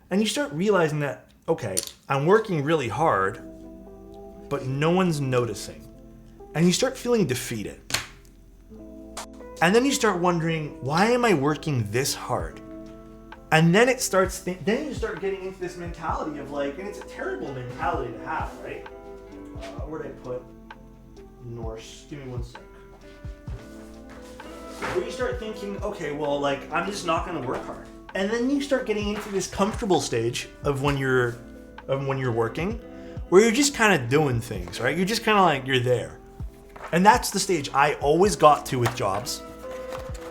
And you start realizing that, okay, I'm working really hard, but no one's noticing. and you start feeling defeated. And then you start wondering, why am I working this hard? And then it starts, then you start getting into this mentality of like, and it's a terrible mentality to have, right? Where'd I put Norse? Give me one sec. Where you start thinking, okay, well, like, I'm just not going to work hard. And then you start getting into this comfortable stage of when you're working, where you're just kind of doing things, right? You're just kind of like, you're there. And that's the stage I always got to with jobs.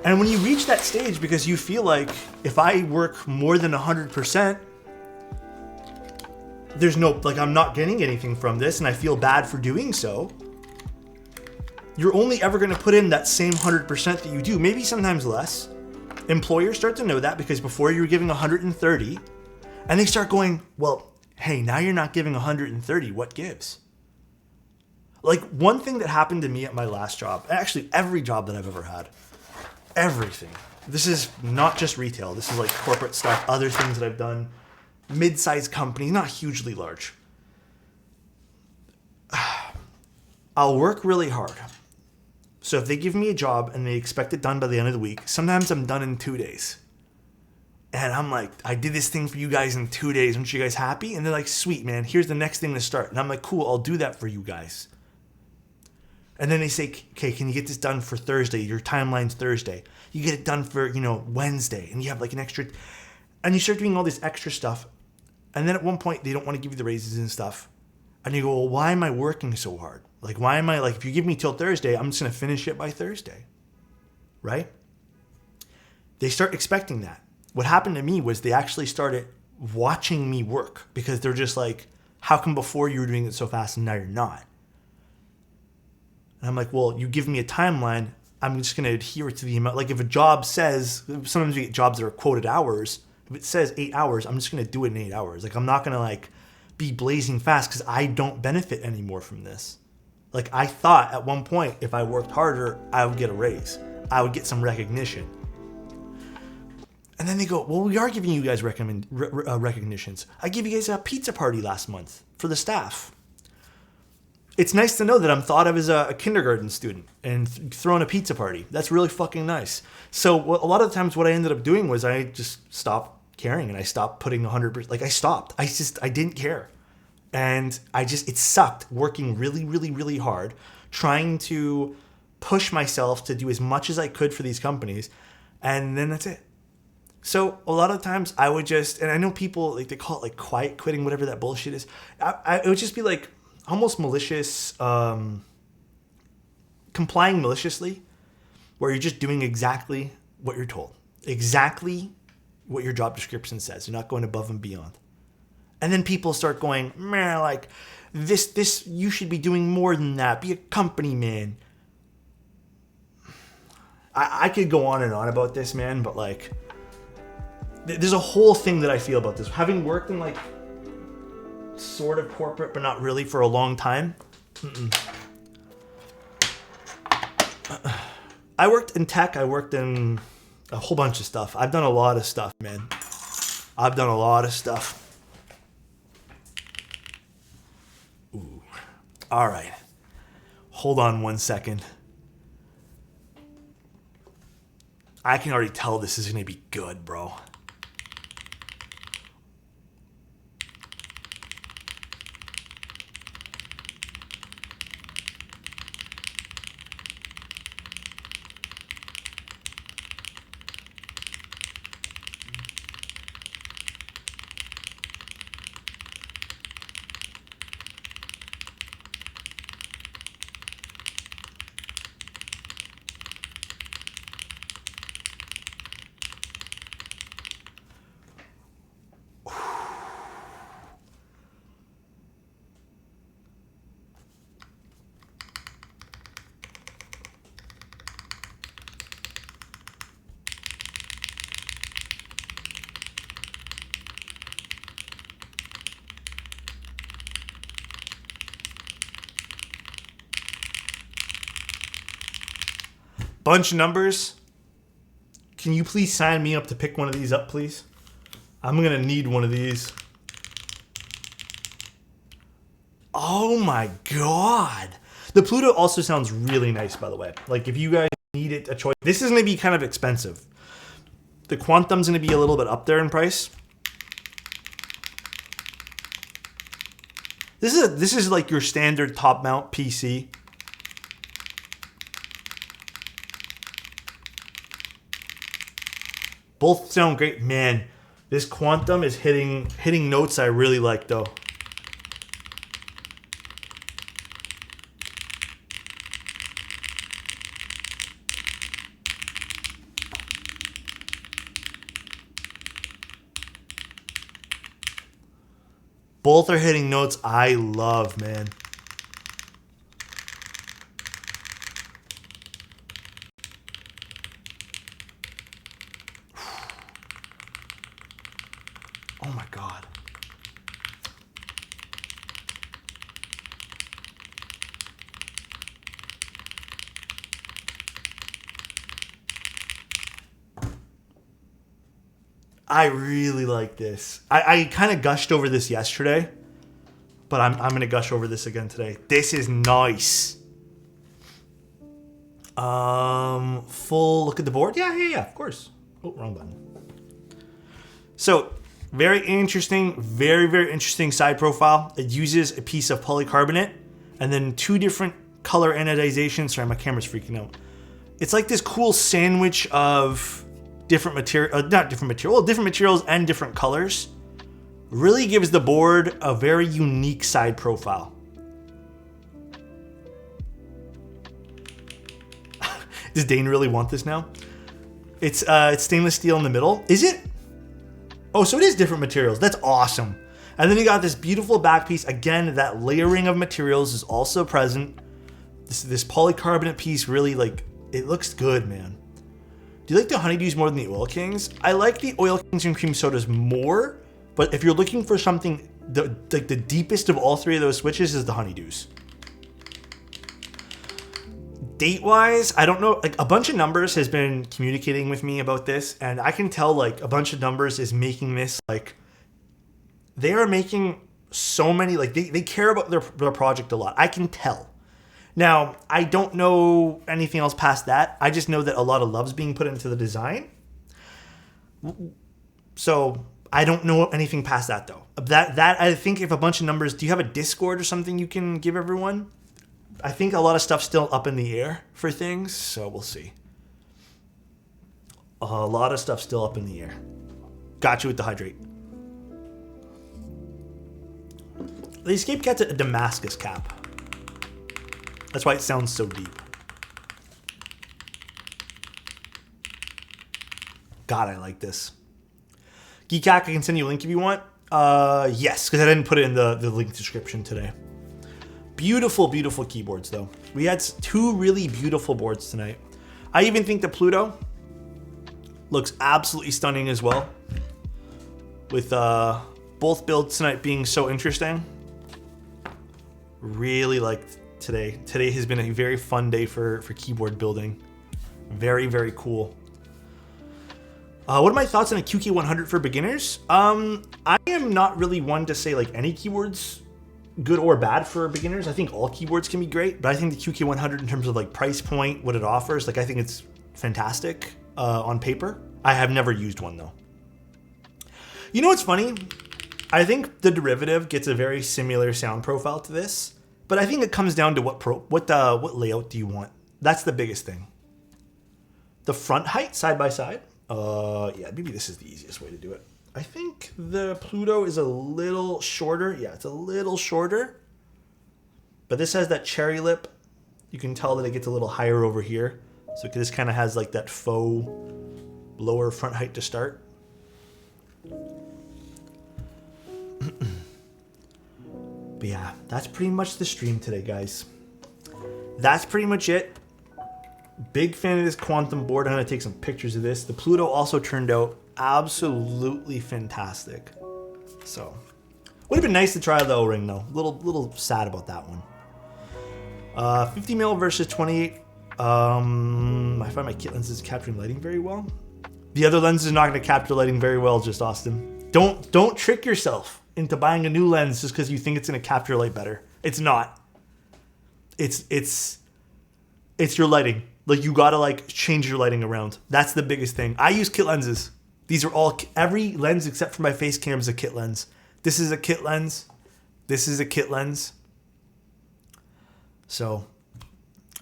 And when you reach that stage, because you feel like if I work more than 100%, there's no, like, I'm not getting anything from this and I feel bad for doing so. You're only ever going to put in that same 100% that you do, maybe sometimes less. Employers start to know that because before you were giving 130 and they start going, well, hey, now you're not giving 130. What gives? Like, one thing that happened to me at my last job, actually every job that I've ever had, everything. This is not just retail. This is like corporate stuff, other things that I've done, mid-sized companies, not hugely large. I'll work really hard. So if they give me a job and they expect it done by the end of the week, sometimes I'm done in 2 days. And I'm like, I did this thing for you guys in 2 days. Aren't you guys happy? And they're like, sweet, man, here's the next thing to start. And I'm like, cool, I'll do that for you guys. And then they say, okay, can you get this done for Thursday? Your timeline's Thursday. You get it done for, Wednesday. And you have like an extra, and you start doing all this extra stuff. And then at one point, they don't want to give you the raises and stuff. And you go, well, why am I working so hard? Like, why am I, like, if you give me till Thursday, I'm just going to finish it by Thursday, right? They start expecting that. What happened to me was they actually started watching me work because they're just like, how come before you were doing it so fast and now you're not? And I'm like, well, you give me a timeline, I'm just going to adhere to the amount. Like, if a job says, sometimes we get jobs that are quoted hours. If it says 8 hours, I'm just going to do it in 8 hours. Like, I'm not going to, like, be blazing fast because I don't benefit anymore from this. Like, I thought at one point, if I worked harder, I would get a raise. I would get some recognition. And then they go, well, we are giving you guys recognitions. I gave you guys a pizza party last month for the staff. It's nice to know that I'm thought of as a kindergarten student and throwing a pizza party. That's really fucking nice. So a lot of the times what I ended up doing was I just stopped caring and I stopped putting 100%. Like, I stopped. I didn't care. And it sucked working really, really, really hard, trying to push myself to do as much as I could for these companies. And then that's it. So a lot of times I would just, and I know people, like, they call it like quiet quitting, whatever that bullshit is. It would just be like almost malicious, complying maliciously, where you're just doing exactly what you're told, exactly what your job description says. You're not going above and beyond. And then people start going, man, like, this, you should be doing more than that. Be a company man. I could go on and on about this, man, but, like, there's a whole thing that I feel about this. Having worked in, like, sort of corporate, but not really for a long time. I worked in tech. I worked in a whole bunch of stuff. I've done a lot of stuff, man. I've done a lot of stuff. Ooh. All right. Hold on 1 second. I can already tell this is going to be good, bro. Bunch of numbers. Can you please sign me up to pick one of these up, please? I'm gonna need one of these. Oh my God. The Pluto also sounds really nice, by the way. Like if you guys needed a choice, this is going to be kind of expensive. The Quantum's going to be a little bit up there in price. This is like your standard top mount PC. Both sound great. Man, this Quantum is hitting notes I really like though. Both are hitting notes I love, man. Oh my God. I really like this. I kind of gushed over this yesterday, but I'm going to gush over this again today. This is nice. Full look at the board? Yeah, of course. Oh, wrong button. So, very interesting, very interesting side profile. It uses a piece of polycarbonate and then two different color anodizations. Sorry, my camera's freaking out. It's like this cool sandwich of different materials and different colors. Really gives the board a very unique side profile. Does Dane really want this now? It's stainless steel in the middle. Is it? Oh, so it is different materials. That's awesome. And then you got this beautiful back piece. Again, that layering of materials is also present. This polycarbonate piece really, like, it looks good, man. Do you like the honeydews more than the oil kings? I like the oil kings and cream sodas more, but if you're looking for something, the deepest of all three of those switches is the honeydews. Date-wise, I don't know. Like a bunch of numbers has been communicating with me about this, and I can tell like a bunch of numbers is making this like they are making so many like they care about their project a lot. I can tell. Now, I don't know anything else past that. I just know that a lot of love's being put into the design. So I don't know anything past that though. That I think if a bunch of numbers, do you have a Discord or something you can give everyone? I think a lot of stuff's still up in the air for things, so we'll see. A lot of stuff still up in the air. Got you with the hydrate. The escape cat's a Damascus cap. That's why it sounds so deep. God, I like this. Keycap, I can send you a link if you want. Yes, because I didn't put it in the link description today. Beautiful keyboards, though. We had two really beautiful boards tonight. I even think the Pluto looks absolutely stunning as well. With both builds tonight being so interesting. Really like today. Today has been a very fun day for keyboard building. Very cool. What are my thoughts on a QK100 for beginners? I am not really one to say like any keyboards good or bad for beginners. I think all keyboards can be great, but I think the QK100 in terms of like price point, what it offers, like I think it's fantastic on paper. I have never used one though. You know what's funny? I think the derivative gets a very similar sound profile to this, but I think it comes down to what layout do you want? That's the biggest thing. The front height side by side. Yeah, maybe this is the easiest way to do it. I think the Pluto is a little shorter. Yeah, it's a little shorter. But this has that cherry lip. You can tell that it gets a little higher over here. So this kind of has like that faux lower front height to start. But yeah, that's pretty much the stream today, guys. That's pretty much it. Big fan of this Quantum board. I'm going to take some pictures of this. The Pluto also turned out absolutely fantastic. So, would have been nice to try the O-ring though. Little sad about that one. 50 mil versus 28. I find my kit lens is capturing lighting very well. The other lens is not going to capture lighting very well, just Austin. Don't trick yourself into buying a new lens just because you think it's going to capture light better. It's not. it's your lighting. Like, you gotta like change your lighting around. That's the biggest thing. I use kit lenses. These are all, every lens except for my face cam is a kit lens. This is a kit lens. This is a kit lens. So,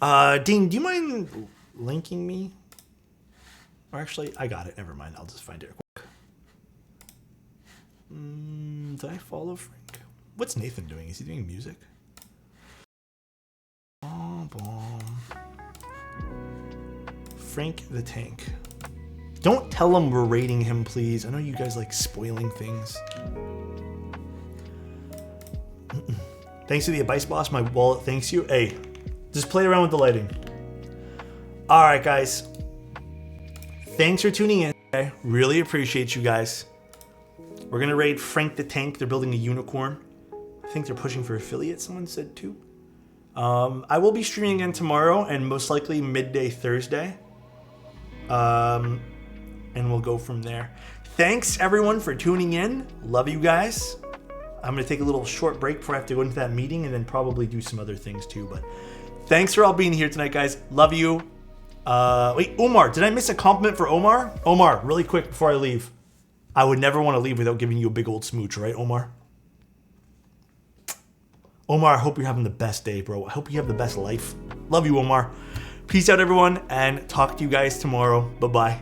Dean, do you mind linking me? Or actually, I got it. Never mind. I'll just find it quick. Did I follow Frank? What's Nathan doing? Is he doing music? Frank the Tank. Don't tell him we're rating him, please. I know you guys like spoiling things. Thanks to the advice boss, my wallet thanks you. Hey, just play around with the lighting. All right, guys. Thanks for tuning in. I really appreciate you guys. We're gonna raid Frank the Tank. They're building a unicorn. I think they're pushing for affiliate, someone said too. I will be streaming again tomorrow and most likely midday Thursday. And we'll go from there. Thanks everyone for tuning in. Love you guys. I'm gonna take a little short break before I have to go into that meeting and then probably do some other things too. But thanks for all being here tonight, guys. Love you. Wait, Omar, did I miss a compliment for Omar? Omar, really quick before I leave. I would never want to leave without giving you a big old smooch, right, Omar? Omar, I hope you're having the best day, bro. I hope you have the best life. Love you, Omar. Peace out, everyone, and talk to you guys tomorrow. Bye-bye.